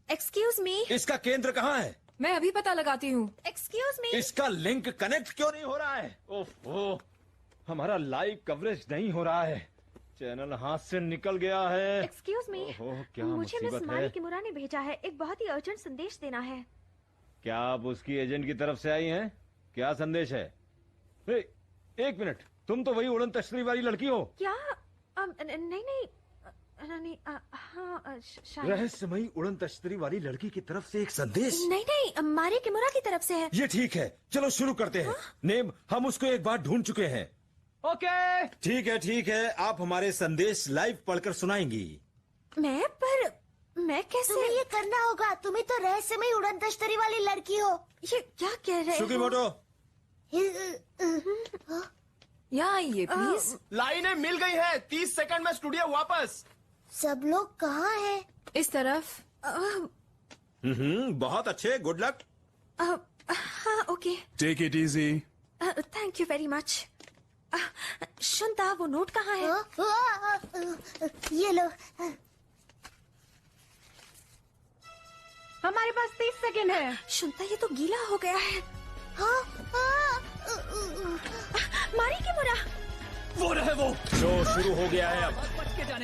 Excuse me. इसका केंद्र कहाँ है? मैं अभी पता लगाती हूँ। Excuse me. इसका लिंक कनेक्ट क्यों नहीं हो रहा है? ओफो, हमारा लाइव कवरेज नहीं हो रहा है। चैनल हाथ से निकल गया है। एक्सक्यूज मी, क्या मुझे मिस मुसीबत मारी है। किमुरा ने भेजा है। एक बहुत ही अर्जेंट संदेश देना है। क्या आप उसकी एजेंट की तरफ से आई हैं? क्या संदेश है? एक मिनट, तुम तो वही उड़न तश्तरी वाली लड़की हो। क्या? नहीं, हाँ शायद। रहस्यमयी उड़न तश्तरी वाली लड़की की तरफ से एक संदेश? नहीं, मारी किमुरा की तरफ से है। ये ठीक है, चलो शुरू करते हैं। नेम, हम उसको एक बार ढूंढ चुके हैं। ओके, ठीक है, आप हमारे संदेश लाइव पढ़कर सुनाएंगी। मैं कैसे? तुम्हें ये करना होगा। तुम्हें तो रहस्यमयी उड़न तश्तरी वाली लड़की हो। ये क्या कह रहे हो? सुकीमोटो, यहाँ आइए प्लीज। लाइनें मिल गई है। 30 सेकंड में स्टूडियो वापस। सब लोग कहाँ हैं? इस तरफ। बहुत अच्छे, गुड लक। हाँ okay. Take it easy. Thank you very much. Shunta, वो नोट कहाँ है? ये लो। हमारे पास 30 सेकंड है। शुंता, ये तो गीला हो गया है। मारी की मुरा। वो रहे वो। शो शुरू हो गया है अब।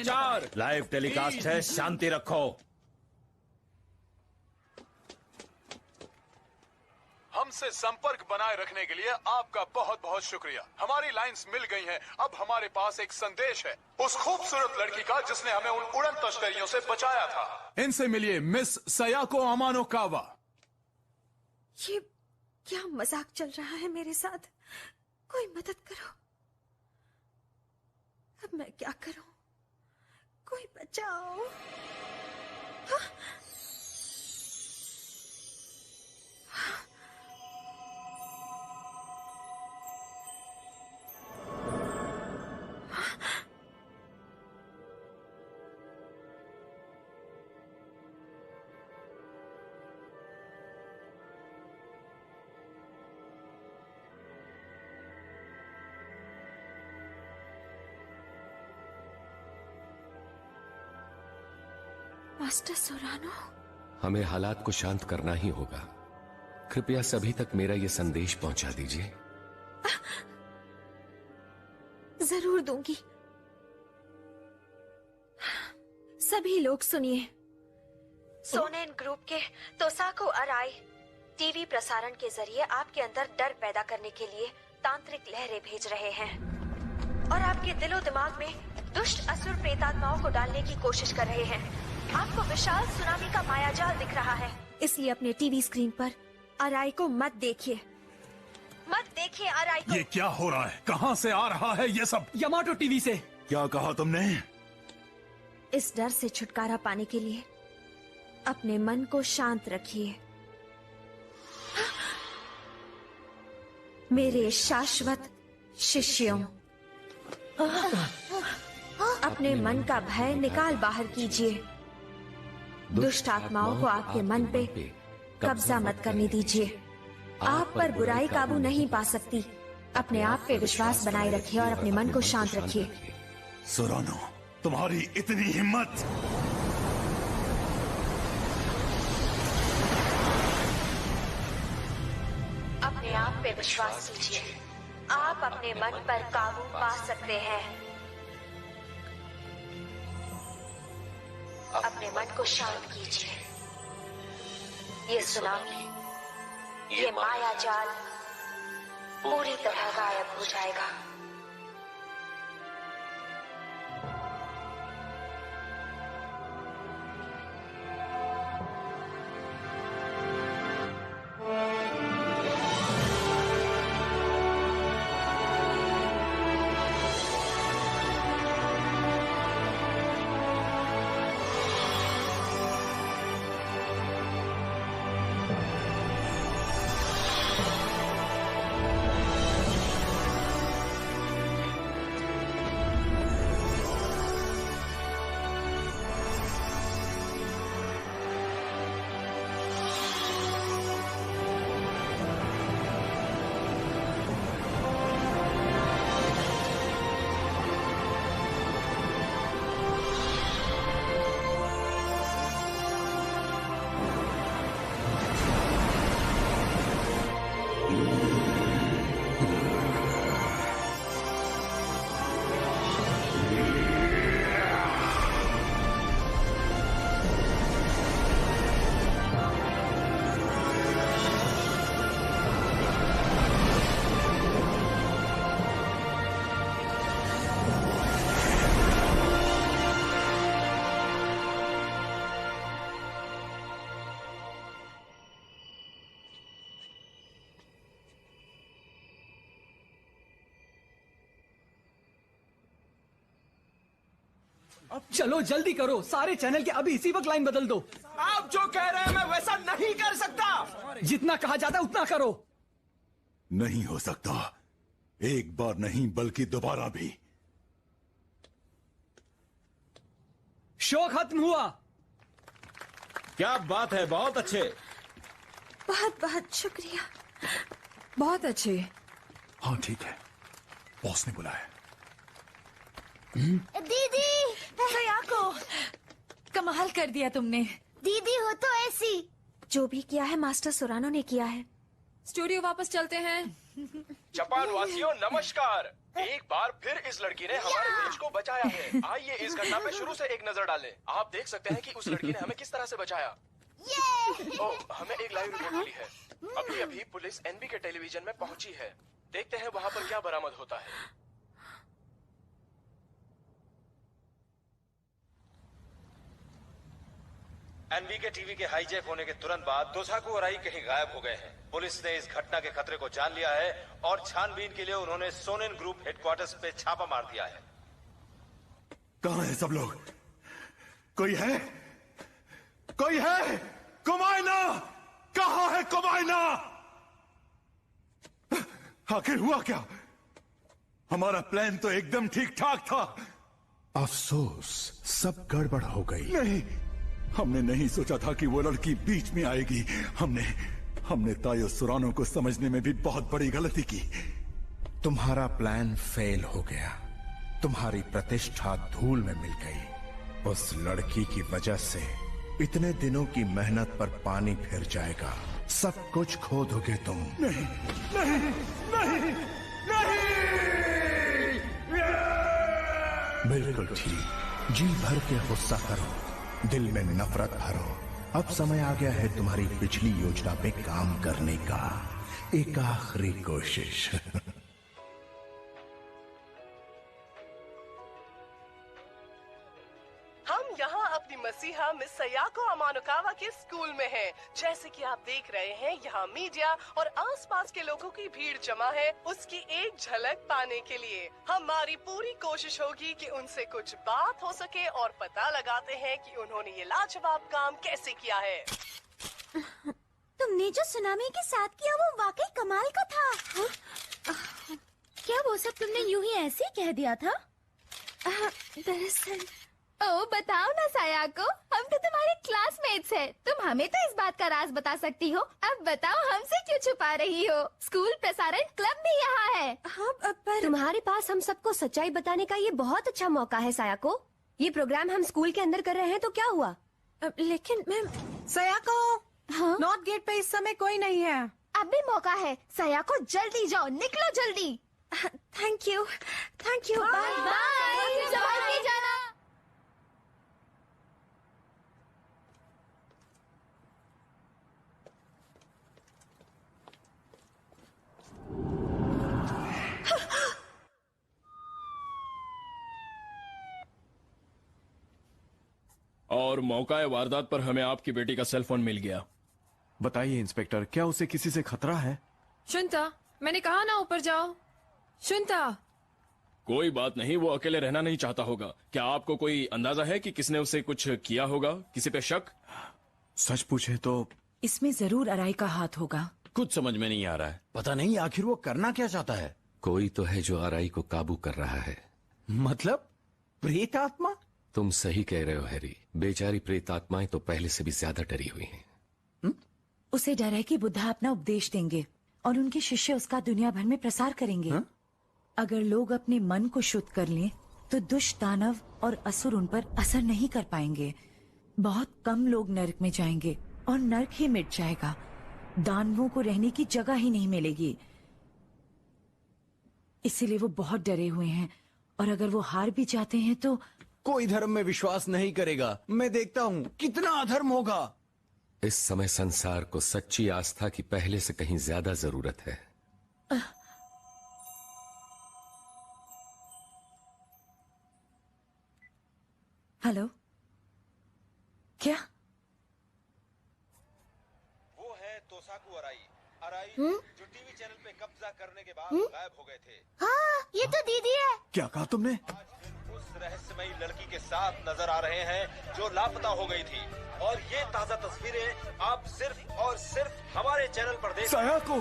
4 लाइव टेलीकास्ट है, शांति रखो। हमसे संपर्क बनाए रखने के लिए आपका बहुत बहुत शुक्रिया। हमारी लाइंस मिल गई हैं। अब हमारे पास एक संदेश है उस खूबसूरत लड़की का जिसने हमें उन उड़न तश्करियों से बचाया था। इनसे मिलिए, मिस सयाको अमानो कावा। ये क्या मजाक चल रहा है मेरे साथ? कोई मदद करो। अब मैं क्या करूं? कोई बचाओ। हाँ? मास्टर सोरानो, हमें हालात को शांत करना ही होगा। कृपया सभी तक मेरा ये संदेश पहुंचा दीजिए। जरूर दूंगी। सभी लोग सुनिए। सोनेन ग्रुप के तोसाको अराई टीवी प्रसारण के जरिए आपके अंदर डर पैदा करने के लिए तांत्रिक लहरें भेज रहे हैं और आपके दिलो दिमाग में दुष्ट असुर प्रेतात्माओं को डालने की कोशिश कर रहे हैं। आपको विशाल सुनामी का मायाजाल दिख रहा है, इसलिए अपने टीवी स्क्रीन पर अराई को मत देखिए। मत देखिए अराई को। ये क्या हो रहा है? कहां से आ रहा है ये सब? यामाटो टीवी से। क्या कहा तुमने? इस डर से छुटकारा पाने के लिए अपने मन को शांत रखिए। मेरे शाश्वत शिष्यों, अपने मन का भय निकाल बाहर कीजिए। दुष्ट आत्माओं को आपके मन पे कब्जा मत करने दीजिए। आप पर बुराई काबू नहीं पा सकती। अपने आप पे विश्वास बनाए रखिए और अपने मन को शांत रखिए। सोरानो, तुम्हारी इतनी हिम्मत! अपने आप पे विश्वास कीजिए। आप अपने मन पर काबू पा सकते हैं। अपने मन को शांत कीजिए। ये सुनामी, ये मायाजाल पूरी तरह गायब हो जाएगा। अब चलो जल्दी करो, सारे चैनल के अभी इसी वक्त लाइन बदल दो। आप जो कह रहे हैं मैं वैसा नहीं कर सकता। जितना कहा जाता है उतना करो। नहीं हो सकता। एक बार नहीं बल्कि दोबारा भी। शो खत्म हुआ। क्या बात है, बहुत अच्छे। बहुत बहुत शुक्रिया। बहुत अच्छे। हाँ ठीक है, बॉस ने बुलाया। दीदी, सयाको, कमाल कर दिया तुमने। दीदी हो तो ऐसी। जो भी किया है मास्टर सोरानो ने किया है। स्टूडियो वापस चलते हैं। जापान वासियों नमस्कार। एक बार फिर इस लड़की ने हमारे देश को बचाया है। आइए इस घटना पे शुरू से एक नजर डालें। आप देख सकते हैं कि उस लड़की ने हमें किस तरह से बचाया। ओह, हमें एक लाइव रिपोर्ट मिली है। अभी अभी पुलिस एनबी के टेलीविजन में पहुंची है। देखते हैं वहाँ पर क्या बरामद होता है। एनबीके टीवी के हाईजैक होने के तुरंत बाद तोसाकू अराई कहीं गायब हो गए हैं। पुलिस ने इस घटना के खतरे को जान लिया है और छानबीन के लिए उन्होंने सोनेन ग्रुप हेडक्वार्टर्स पे छापा मार दिया है। कहाँ है सब लोग? कोई है? कोई है? कुमायना! कहाँ है कुमायना? आखिर हुआ क्या? हमारा प्लान तो एकदम ठीक ठाक था। अफसोस, सब गड़बड़ हो गई। नहीं, हमने नहीं सोचा था कि वो लड़की बीच में आएगी। हमने तायो सुरानो को समझने में भी बहुत बड़ी गलती की। तुम्हारा प्लान फेल हो गया। तुम्हारी प्रतिष्ठा धूल में मिल गई। उस लड़की की वजह से इतने दिनों की मेहनत पर पानी फिर जाएगा। सब कुछ खो दोगे तुम। नहीं, नहीं, नहीं, नहीं! बिल्कुल ठीक। जी भर के गुस्सा करो, दिल में नफरत भरो। अब समय आ गया है तुम्हारी पिछली योजना पे काम करने का। एक आखिरी कोशिश। हम यहाँ अपनी मसीहा मिस सयाको अमानुकावा के स्कूल में हैं। जैसे कि आप देख रहे हैं, यहाँ मीडिया और आसपास के लोगों की भीड़ जमा है उसकी एक झलक पाने के लिए। हमारी पूरी कोशिश होगी कि उनसे कुछ बात हो सके और पता लगाते हैं कि उन्होंने ये लाजवाब काम कैसे किया है। तुमने जो सुनामी के साथ किया वो वाकई कमाल का था। क्या वो सब तुमने यूं ही ऐसे ही कह दिया था? दरअसल बताओ ना सायाको, हम तो तुम्हारे क्लासमेट्स हैं। तुम हमें तो इस बात का राज बता सकती हो। अब बताओ हमसे क्यों छुपा रही हो? स्कूल प्रसारण क्लब भी यहाँ है। हाँ, पर तुम्हारे पास हम सबको सच्चाई बताने का ये बहुत अच्छा मौका है सायाको। ये प्रोग्राम हम स्कूल के अंदर कर रहे हैं तो क्या हुआ? लेकिन मैम सायाको, हाँ? नॉर्थ गेट पे इस समय कोई नहीं है। अब भी मौका है सायाको, जल्दी जाओ, निकलो जल्दी। Thank you, thank you. Bye bye, जल्दी जाना। और मौका वारदात पर हमें आपकी बेटी का सेल फोन मिल गया। बताइए इंस्पेक्टर, क्या उसे किसी से खतरा है? शुनता, मैंने कहा ना ऊपर जाओ। शुनता, कोई बात नहीं, वो अकेले रहना नहीं चाहता होगा। क्या आपको कोई अंदाजा है कि किसने उसे कुछ किया होगा? किसी पे शक? सच पूछे तो इसमें जरूर अराई का हाथ होगा। कुछ समझ में नहीं आ रहा है। पता नहीं आखिर वो करना क्या चाहता है। कोई तो है जो अराई को काबू कर रहा है। मतलब प्रेत आत्मा? तुम सही कह रहे हो हैरी। बेचारी प्रेत आत्माएं तो पहले से भी ज्यादा डरी हुई हैं। उसे डर है कि बुद्धा अपना उपदेश देंगे और उनके शिष्य उसका दुनिया भर में प्रसार करेंगे। अगर लोग अपने मन को शुद्ध कर लें तो दुष्ट दानव और असुर उन पर असर नहीं कर पाएंगे। बहुत कम लोग नरक में जाएंगे और नरक ही मिट जाएगा। दानवों को रहने की जगह ही नहीं मिलेगी। इसीलिए वो बहुत डरे हुए हैं और अगर वो हार भी जाते हैं तो कोई धर्म में विश्वास नहीं करेगा। मैं देखता हूँ कितना अधर्म होगा। इस समय संसार को सच्ची आस्था की पहले से कहीं ज्यादा जरूरत है। हेलो, क्या? वो है तोसाकू अराई जो टीवी चैनल पे कब्जा करने के बाद गायब हो गए थे। हाँ, ये तो दीदी है। क्या कहा तुमने? उस रहस्यमयी लड़की के साथ नजर आ रहे हैं जो लापता हो गई थी। और ये ताजा तस्वीरें आप सिर्फ और सिर्फ हमारे चैनल पर देख। सायाको!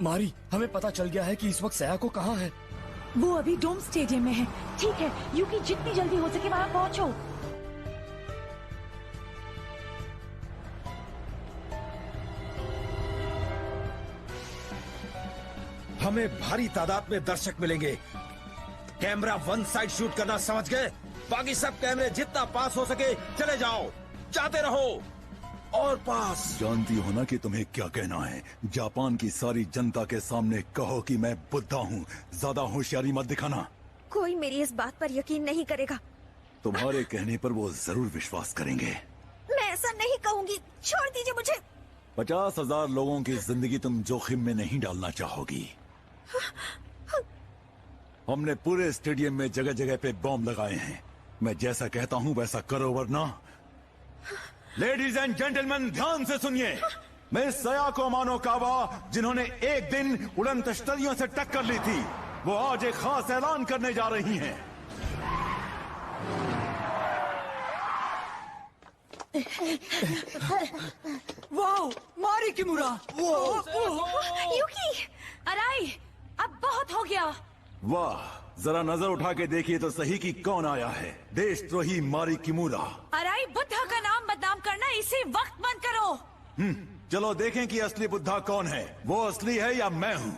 मारी, हमें पता चल गया है कि इस वक्त सायाको कहाँ है। वो अभी डोम स्टेडियम में है। ठीक है, यूकी जितनी जल्दी हो सके वहाँ पहुँचो। हमें भारी तादाद में दर्शक मिलेंगे। कैमरा वन साइड शूट करना समझ गए? बाकी सब कैमरे जितना पास हो सके चले जाओ, जाते रहो। और पास। जानती हो ना कि तुम्हें क्या कहना है। जापान की सारी जनता के सामने कहो कि मैं बुद्धा हूँ। ज्यादा होशियारी मत दिखाना। कोई मेरी इस बात पर यकीन नहीं करेगा। तुम्हारे कहने पर वो जरूर विश्वास करेंगे। मैं ऐसा नहीं कहूंगी, छोड़ दीजिए मुझे। 50,000 लोगों की जिंदगी तुम जोखिम में नहीं डालना चाहोगी। हमने पूरे स्टेडियम में जगह जगह पे बॉम्ब लगाए हैं। मैं जैसा कहता हूँ वैसा करो, वरना। लेडीज एंड जेंटलमैन, ध्यान से सुनिए। मिस सयाको मानोकावा, जिन्होंने एक दिन उड़न तश्तरियों से टक्कर ली थी, वो आज एक खास ऐलान करने जा रही हैं। वाओ, मारी किमुरा। युकी, अराई, अब बहुत हो गया। वाह, जरा नजर उठा के देखिए तो सही कि कौन आया है। देशद्रोही मारी किमुरा। अराई, बुद्धा का नाम बदनाम करना इसी वक्त बंद करो। चलो देखें कि असली बुद्धा कौन है। वो असली है या मैं हूँ।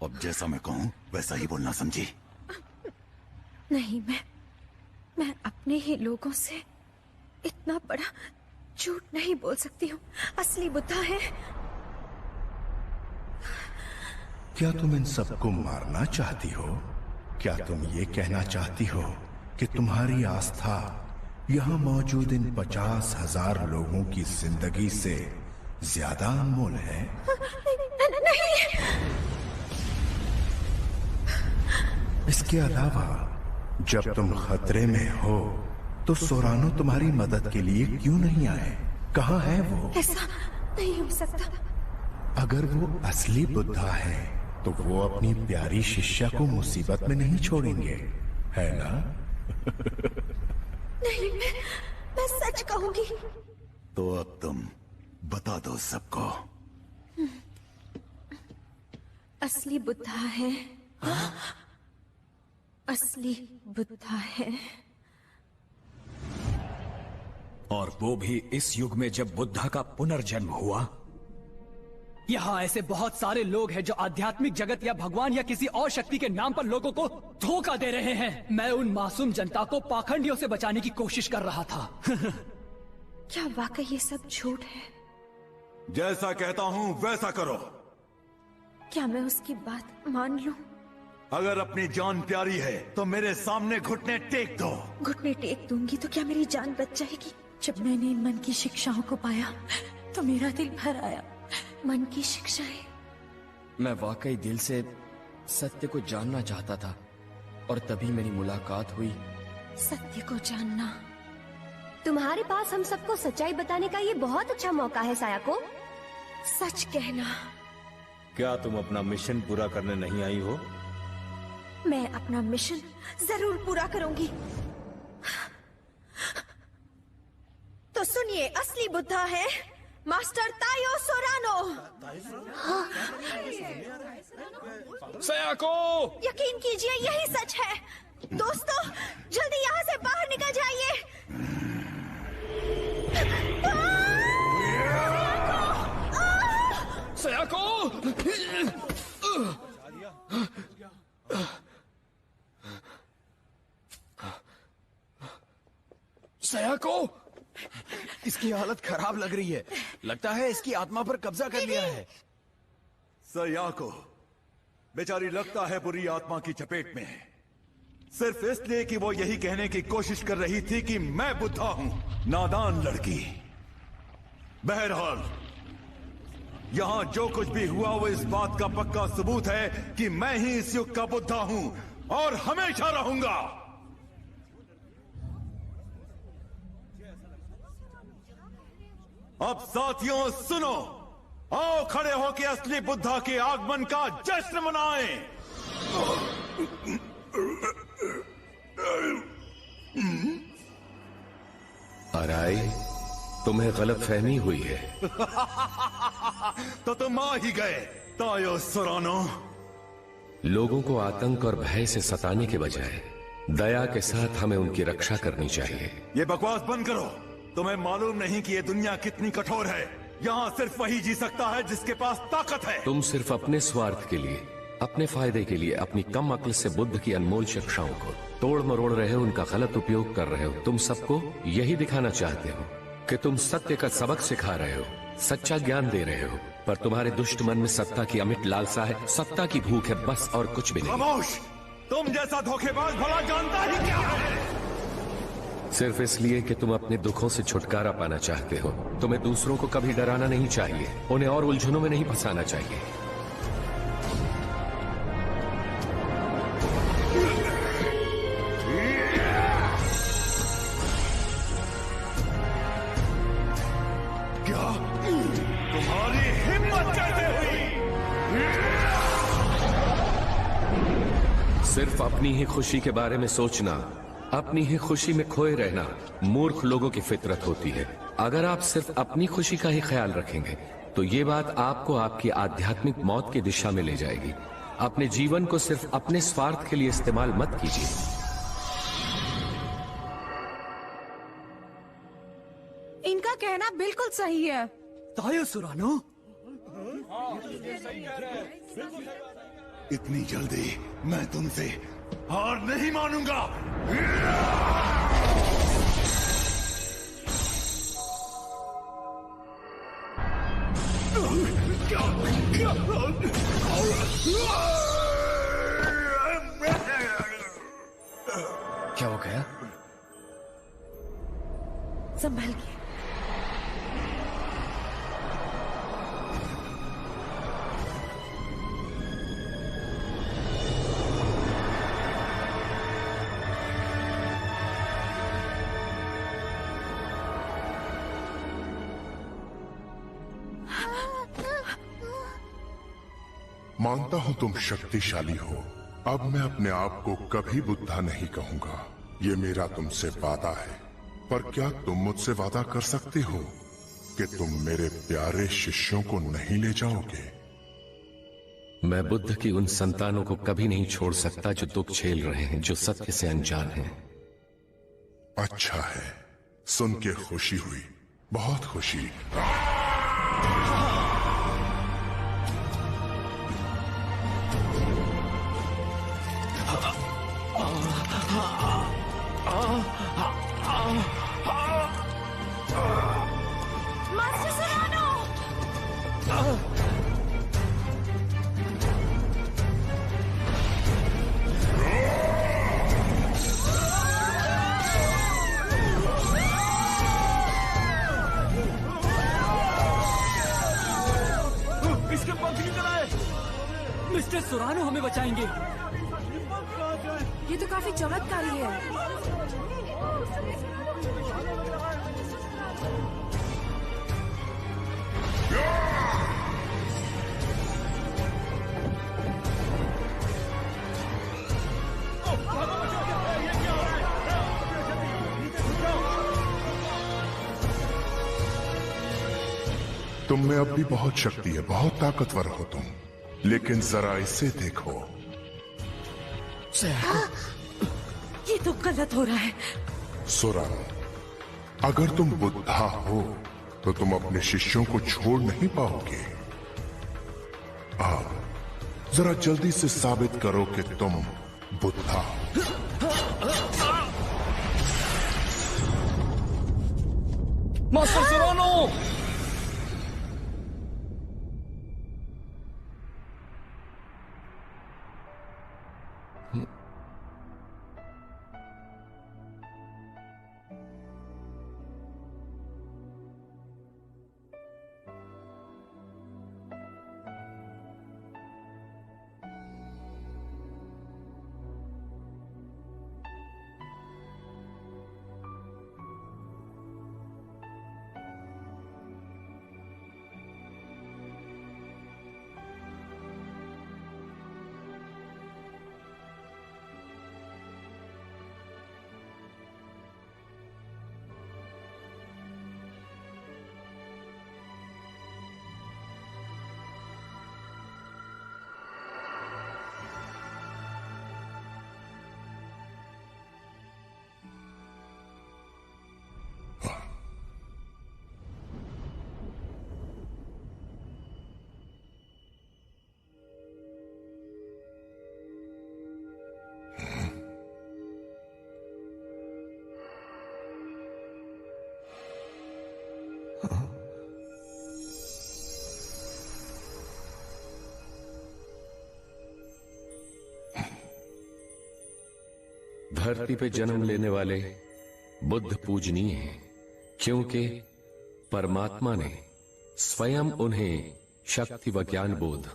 अब जैसा मैं कहूँ वैसा ही बोलना, समझी? नहीं, मैं अपने ही लोगों से इतना बड़ा झूठ नहीं बोल सकती हूँ। असली बुद्धा है। क्या तुम इन सबको मारना चाहती हो? क्या तुम ये कहना चाहती हो कि तुम्हारी आस्था यहाँ मौजूद इन 50,000 लोगों की जिंदगी से ज्यादा अनमोल है? नहीं। इसके अलावा जब तुम खतरे में हो तो सोरानो तुम्हारी मदद के लिए क्यों नहीं आए? कहाँ है वो? ऐसा नहीं हो सकता। अगर वो असली बुद्धा है तो वो अपनी प्यारी शिष्या को मुसीबत में नहीं छोड़ेंगे, है ना? नहीं, मैं सच कहूंगी। तो अब तुम बता दो सबको। असली बुद्धा है। असली बुद्धा है। और वो भी इस युग में जब बुद्धा का पुनर्जन्म हुआ। यहाँ ऐसे बहुत सारे लोग हैं जो आध्यात्मिक जगत या भगवान या किसी और शक्ति के नाम पर लोगों को धोखा दे रहे हैं। मैं उन मासूम जनता को पाखंडियों से बचाने की कोशिश कर रहा था। क्या वाकई ये सब झूठ है? जैसा कहता हूँ वैसा करो। क्या मैं उसकी बात मान लूं? अगर अपनी जान प्यारी है तो मेरे सामने घुटने टेक दो। घुटने टेक दूंगी तो क्या मेरी जान बच जाएगी? जब मैंने इन मन की शिक्षाओं को पाया तो मेरा दिल भर आया। मन की शिक्षाएं? मैं वाकई दिल से सत्य को जानना चाहता था और तभी मेरी मुलाकात हुई। सत्य को जानना? तुम्हारे पास हम सबको सच्चाई बताने का ये बहुत अच्छा मौका है सायाको। सच कहना। क्या तुम अपना मिशन पूरा करने नहीं आई हो? मैं अपना मिशन जरूर पूरा करूंगी। तो सुनिए, असली बुद्धा है मास्टर तायो सोरानो। सयाको! यकीन कीजिए यही सच है। दोस्तों, जल्दी यहाँ से बाहर निकल जाइए। सयाको! सयाको! इसकी हालत खराब लग रही है। लगता है इसकी आत्मा पर कब्जा कर लिया है। सयाको बेचारी लगता है बुरी आत्मा की चपेट में है, सिर्फ इसलिए कि वो यही कहने की कोशिश कर रही थी कि मैं बुद्धा हूं। नादान लड़की। बहरहाल यहां जो कुछ भी हुआ वो इस बात का पक्का सबूत है कि मैं ही इस युग का बुद्धा हूं और हमेशा रहूंगा। अब साथियों सुनो, आओ खड़े होकर असली बुद्धा के आगमन का जश्न मनाएं। अराई, तुम्हें गलतफहमी हुई है। तो तुम आ ही गए तायो सोरानो। लोगों को आतंक और भय से सताने के बजाय दया के साथ हमें उनकी रक्षा करनी चाहिए। ये बकवास बंद करो। तुम्हें मालूम नहीं कि ये दुनिया कितनी कठोर है। यहाँ सिर्फ वही जी सकता है जिसके पास ताकत है। तुम सिर्फ अपने स्वार्थ के लिए, अपने फायदे के लिए अपनी कम अक्ल से बुद्ध की अनमोल शिक्षाओं को तोड़ मरोड़ रहे हो, उनका गलत उपयोग कर रहे हो। तुम सबको यही दिखाना चाहते हो। कि तुम सत्य का सबक सिखा रहे हो, सच्चा ज्ञान दे रहे हो, पर तुम्हारे दुष्ट मन में सत्ता की अमिट लालसा है, सत्ता की भूख है, बस और कुछ भी नहीं। खामोश! तुम जैसा धोखेबाज भला जानता ही क्या है? सिर्फ इसलिए कि तुम अपने दुखों से छुटकारा पाना चाहते हो। तुम्हें दूसरों को कभी डराना नहीं चाहिए, उन्हें और उलझनों में नहीं फंसाना चाहिए। क्या तुम्हारी हिम्मत कैसे हुई? सिर्फ अपनी ही खुशी के बारे में सोचना, अपनी ही खुशी में खोए रहना मूर्ख लोगों की फितरत होती है। अगर आप सिर्फ अपनी खुशी का ही ख्याल रखेंगे तो ये बात आपको आपकी आध्यात्मिक मौत की दिशा में ले जाएगी। अपने जीवन को सिर्फ अपने स्वार्थ के लिए इस्तेमाल मत कीजिए। इनका कहना बिल्कुल सही है। तायो सुरानो, इतनी जल्दी मैं तुमसे हार नहीं मानूंगा। क्या हो गया? संभल के। मानता हूं तुम शक्तिशाली हो। अब मैं अपने आप को कभी बुद्धा नहीं कहूंगा। ये मेरा तुमसे वादा है। पर क्या तुम मुझसे वादा कर सकते हो कि तुम मेरे प्यारे शिष्यों को नहीं ले जाओगे? मैं बुद्ध की उन संतानों को कभी नहीं छोड़ सकता जो दुख झेल रहे हैं, जो सत्य से अनजान हैं। अच्छा है, सुन के खुशी हुई, बहुत खुशी। मास्टर सुरानो! इसके पंख निकल आए। मिस्टर सुरानो हमें बचाएंगे। ये तो काफी चमत्कारी है। तुम में अब भी बहुत शक्ति है, बहुत ताकतवर हो तुम, लेकिन जरा इसे देखो। ये तो गलत हो रहा है। सुरन, अगर तुम बुद्धा हो तो तुम अपने शिष्यों को छोड़ नहीं पाओगे। अब जरा जल्दी से साबित करो कि तुम बुद्धा हो। मास्टर सुरानो! धरती पे जन्म लेने वाले बुद्ध पूजनीय हैं, क्योंकि परमात्मा ने स्वयं उन्हें शक्ति व ज्ञान बोध,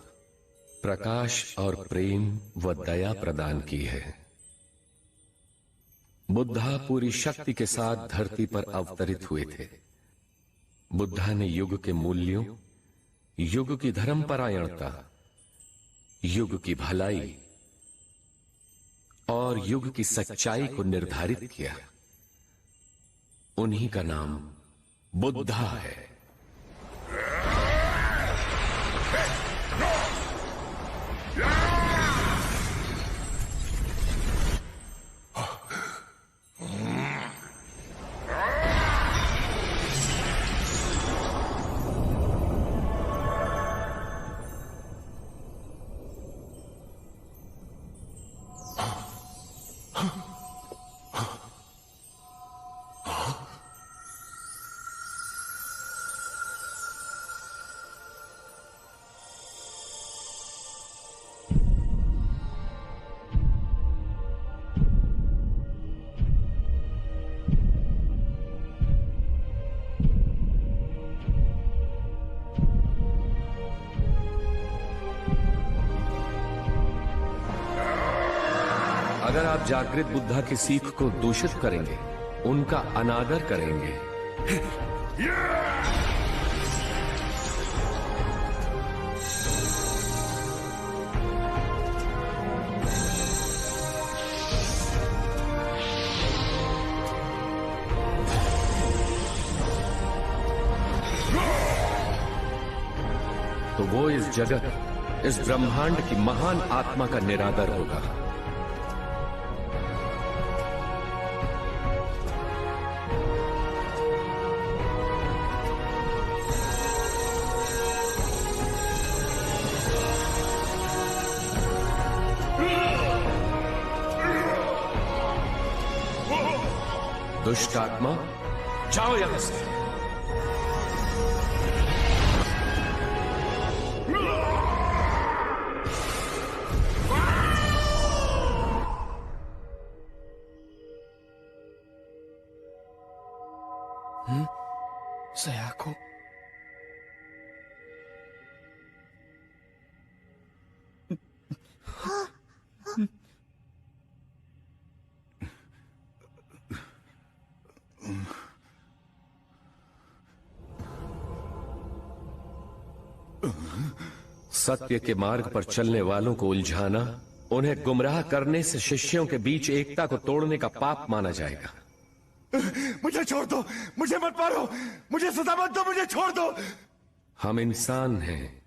प्रकाश और प्रेम व दया प्रदान की है। बुद्धा पूरी शक्ति के साथ धरती पर अवतरित हुए थे। बुद्धा ने युग के मूल्यों, युग की धर्मपरायणता, युग की भलाई और युग की सच्चाई को निर्धारित किया। उन्हीं का नाम बुद्धा है। अगर आप जागृत बुद्धा की सीख को दूषित करेंगे, उनका अनादर करेंगे, तो वो इस जगत, इस ब्रह्मांड की महान आत्मा का निरादर होगा। दुष्ट आत्मा, जाओ यहां से। सयाको, सत्य के मार्ग पर चलने वालों को उलझाना, उन्हें गुमराह करने से शिष्यों के बीच एकता को तोड़ने का पाप माना जाएगा। मुझे छोड़ दो, मुझे मत मारो, मुझे सजा मत दो, मुझे छोड़ दो। हम इंसान हैं,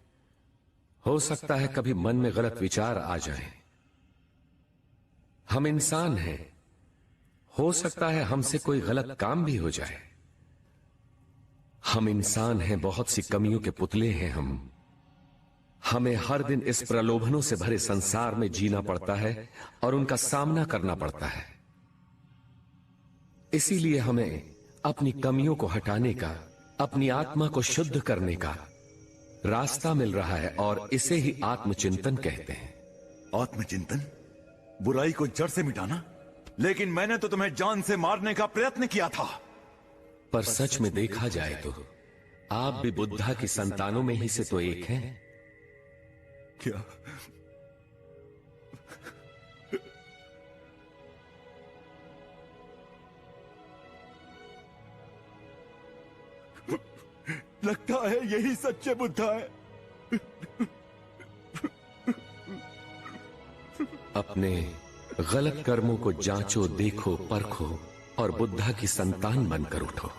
हो सकता है कभी मन में गलत विचार आ जाएं। हम इंसान हैं, हो सकता है हमसे कोई गलत काम भी हो जाए। हम इंसान हैं, बहुत सी कमियों के पुतले हैं हम। हमें हर दिन इस प्रलोभनों से भरे संसार में जीना पड़ता है और उनका सामना करना पड़ता है। इसीलिए हमें अपनी कमियों को हटाने का, अपनी आत्मा को शुद्ध करने का रास्ता मिल रहा है और इसे ही आत्मचिंतन कहते हैं। आत्मचिंतन? बुराई को जड़ से मिटाना? लेकिन मैंने तो तुम्हें जान से मारने का प्रयत्न किया था। पर सच में देखा जाए तो आप भी बुद्धा की संतानों में ही से तो एक हैं। क्या? लगता है यही सच्चे बुद्धा है। अपने गलत कर्मों को जांचो, देखो, परखो और बुद्धा की संतान बनकर उठो।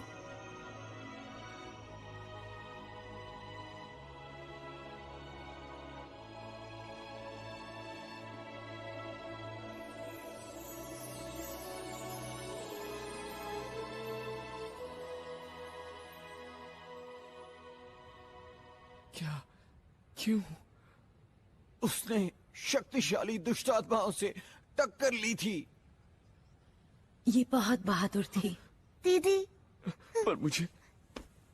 क्या? क्यों? उसने शक्तिशाली दुष्ट आत्माओं से टक्कर ली थी। ये बहुत बहादुर थी। दीदी, पर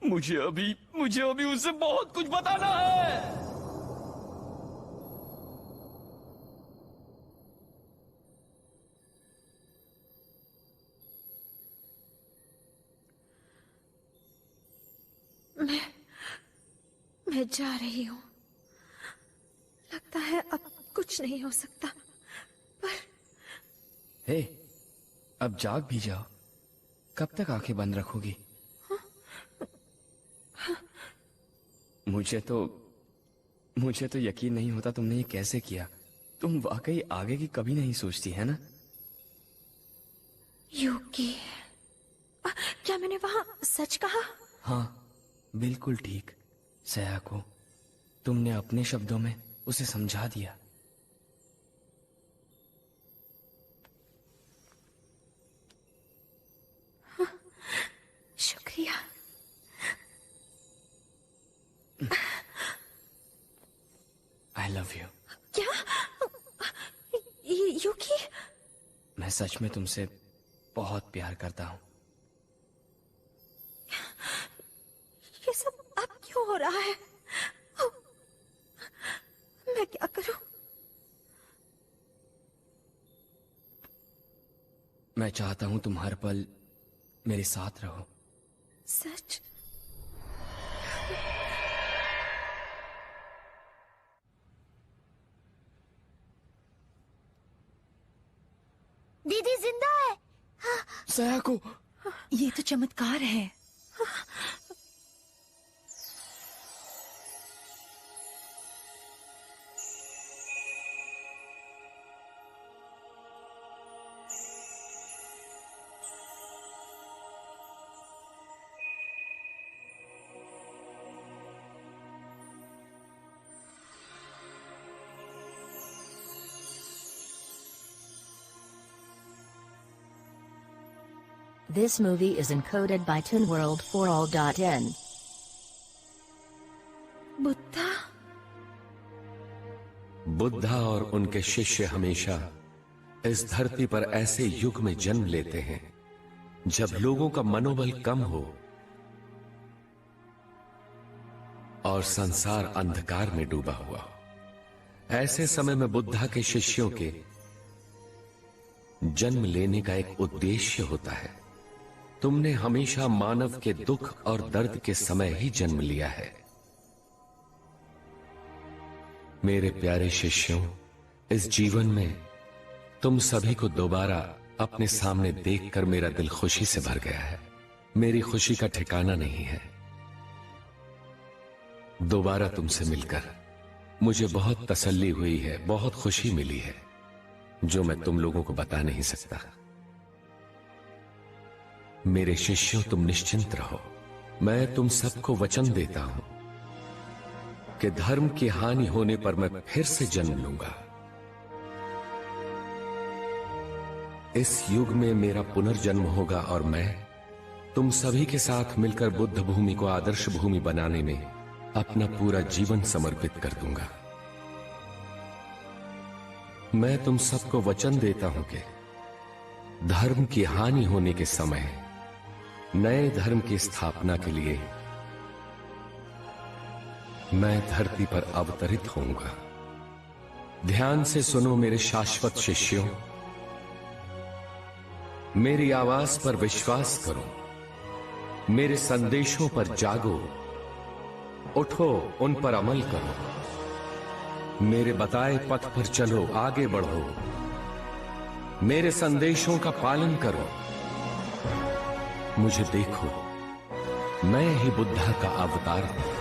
मुझे अभी उसे बहुत कुछ बताना है। मैं जा रही हूँ। लगता है अब कुछ नहीं हो सकता, पर हे, अब जाग भी जाओ। कब तक आंखें बंद रखोगी? मुझे तो यकीन नहीं होता तुमने ये कैसे किया। तुम वाकई आगे की कभी नहीं सोचती है ना? यूकी, क्या मैंने वहां सच कहा? हाँ, बिल्कुल ठीक। सयाको, तुमने अपने शब्दों में उसे समझा दिया। शुक्रिया। I love you. क्या? यूकी? मैं सच में तुमसे बहुत प्यार करता हूँ। ये सब अब क्यों हो रहा है? मैं क्या करूं? मैं चाहता हूं तुम हर पल मेरे साथ रहो। सच? दीदी जिंदा है। सयाको, ये तो चमत्कार है। This movie is encoded by ToonWorld4All.in. Buddha? Buddha और उनके शिष्य हमेशा इस धरती पर ऐसे युग में जन्म लेते हैं जब लोगों का मनोबल कम हो और संसार अंधकार में डूबा हुआ हो। ऐसे समय में बुद्धा के शिष्यों के जन्म लेने का एक उद्देश्य होता है। तुमने हमेशा मानव के दुख और दर्द के समय ही जन्म लिया है। मेरे प्यारे शिष्यों, इस जीवन में तुम सभी को दोबारा अपने सामने देखकर मेरा दिल खुशी से भर गया है। मेरी खुशी का ठिकाना नहीं है। दोबारा तुमसे मिलकर मुझे बहुत तसल्ली हुई है, बहुत खुशी मिली है, जो मैं तुम लोगों को बता नहीं सकता। मेरे शिष्यों, तुम निश्चिंत रहो। मैं तुम सबको वचन देता हूं कि धर्म की हानि होने पर मैं फिर से जन्म लूंगा। इस युग में मेरा पुनर्जन्म होगा और मैं तुम सभी के साथ मिलकर बुद्ध भूमि को आदर्श भूमि बनाने में अपना पूरा जीवन समर्पित कर दूंगा। मैं तुम सबको वचन देता हूं कि धर्म की हानि होने के समय नए धर्म की स्थापना के लिए मैं धरती पर अवतरित होऊंगा। ध्यान से सुनो मेरे शाश्वत शिष्यों, मेरी आवाज पर विश्वास करो, मेरे संदेशों पर जागो, उठो, उन पर अमल करो, मेरे बताए पथ पर चलो, आगे बढ़ो, मेरे संदेशों का पालन करो। मुझे देखो, मैं ही बुद्धा का अवतार हूं।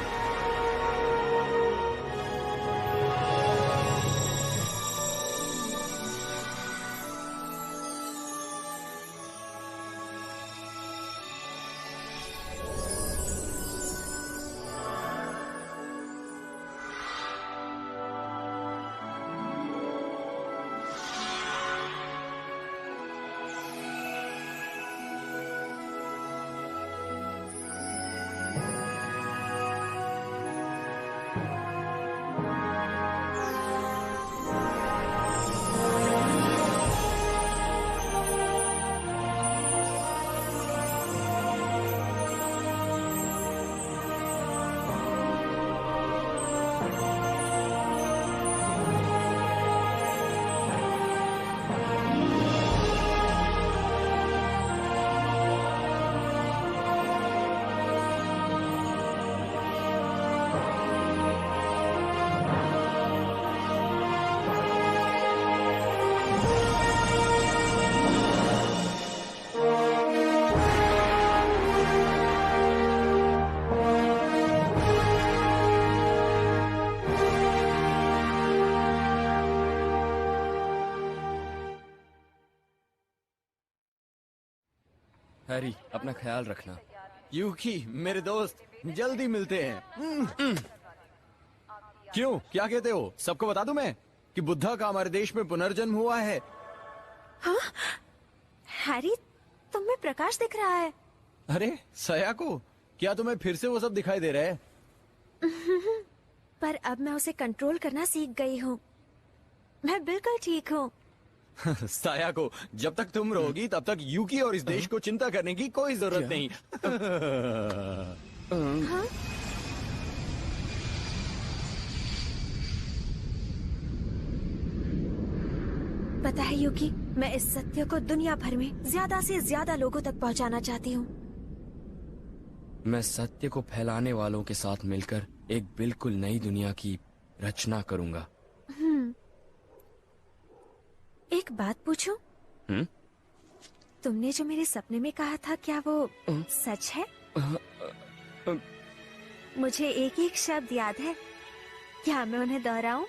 हैरी, अपना ख्याल रखना। यूकी मेरे दोस्त, जल्दी मिलते हैं। क्यों, क्या कहते हो? सबको बता दूं मैं कि बुद्धा का हमारे देश में पुनर्जन्म हुआ है। हाँ? हैरी, तुम में प्रकाश दिख रहा है। अरे सयाको, क्या तुम्हें फिर से वो सब दिखाई दे रहा है? पर अब मैं उसे कंट्रोल करना सीख गई हूँ। मैं बिल्कुल ठीक हूँ। सयाको, जब तक तुम रहोगी तब तक यूकी और इस देश को चिंता करने की कोई जरूरत नहीं। हाँ? पता है यूकी, मैं इस सत्य को दुनिया भर में ज्यादा से ज्यादा लोगों तक पहुंचाना चाहती हूँ। मैं सत्य को फैलाने वालों के साथ मिलकर एक बिल्कुल नई दुनिया की रचना करूंगा। एक बात पूछूं? तुमने जो मेरे सपने में कहा था, क्या वो सच है? मुझे एक एक शब्द याद है। क्या मैं उन्हें दोहराऊं?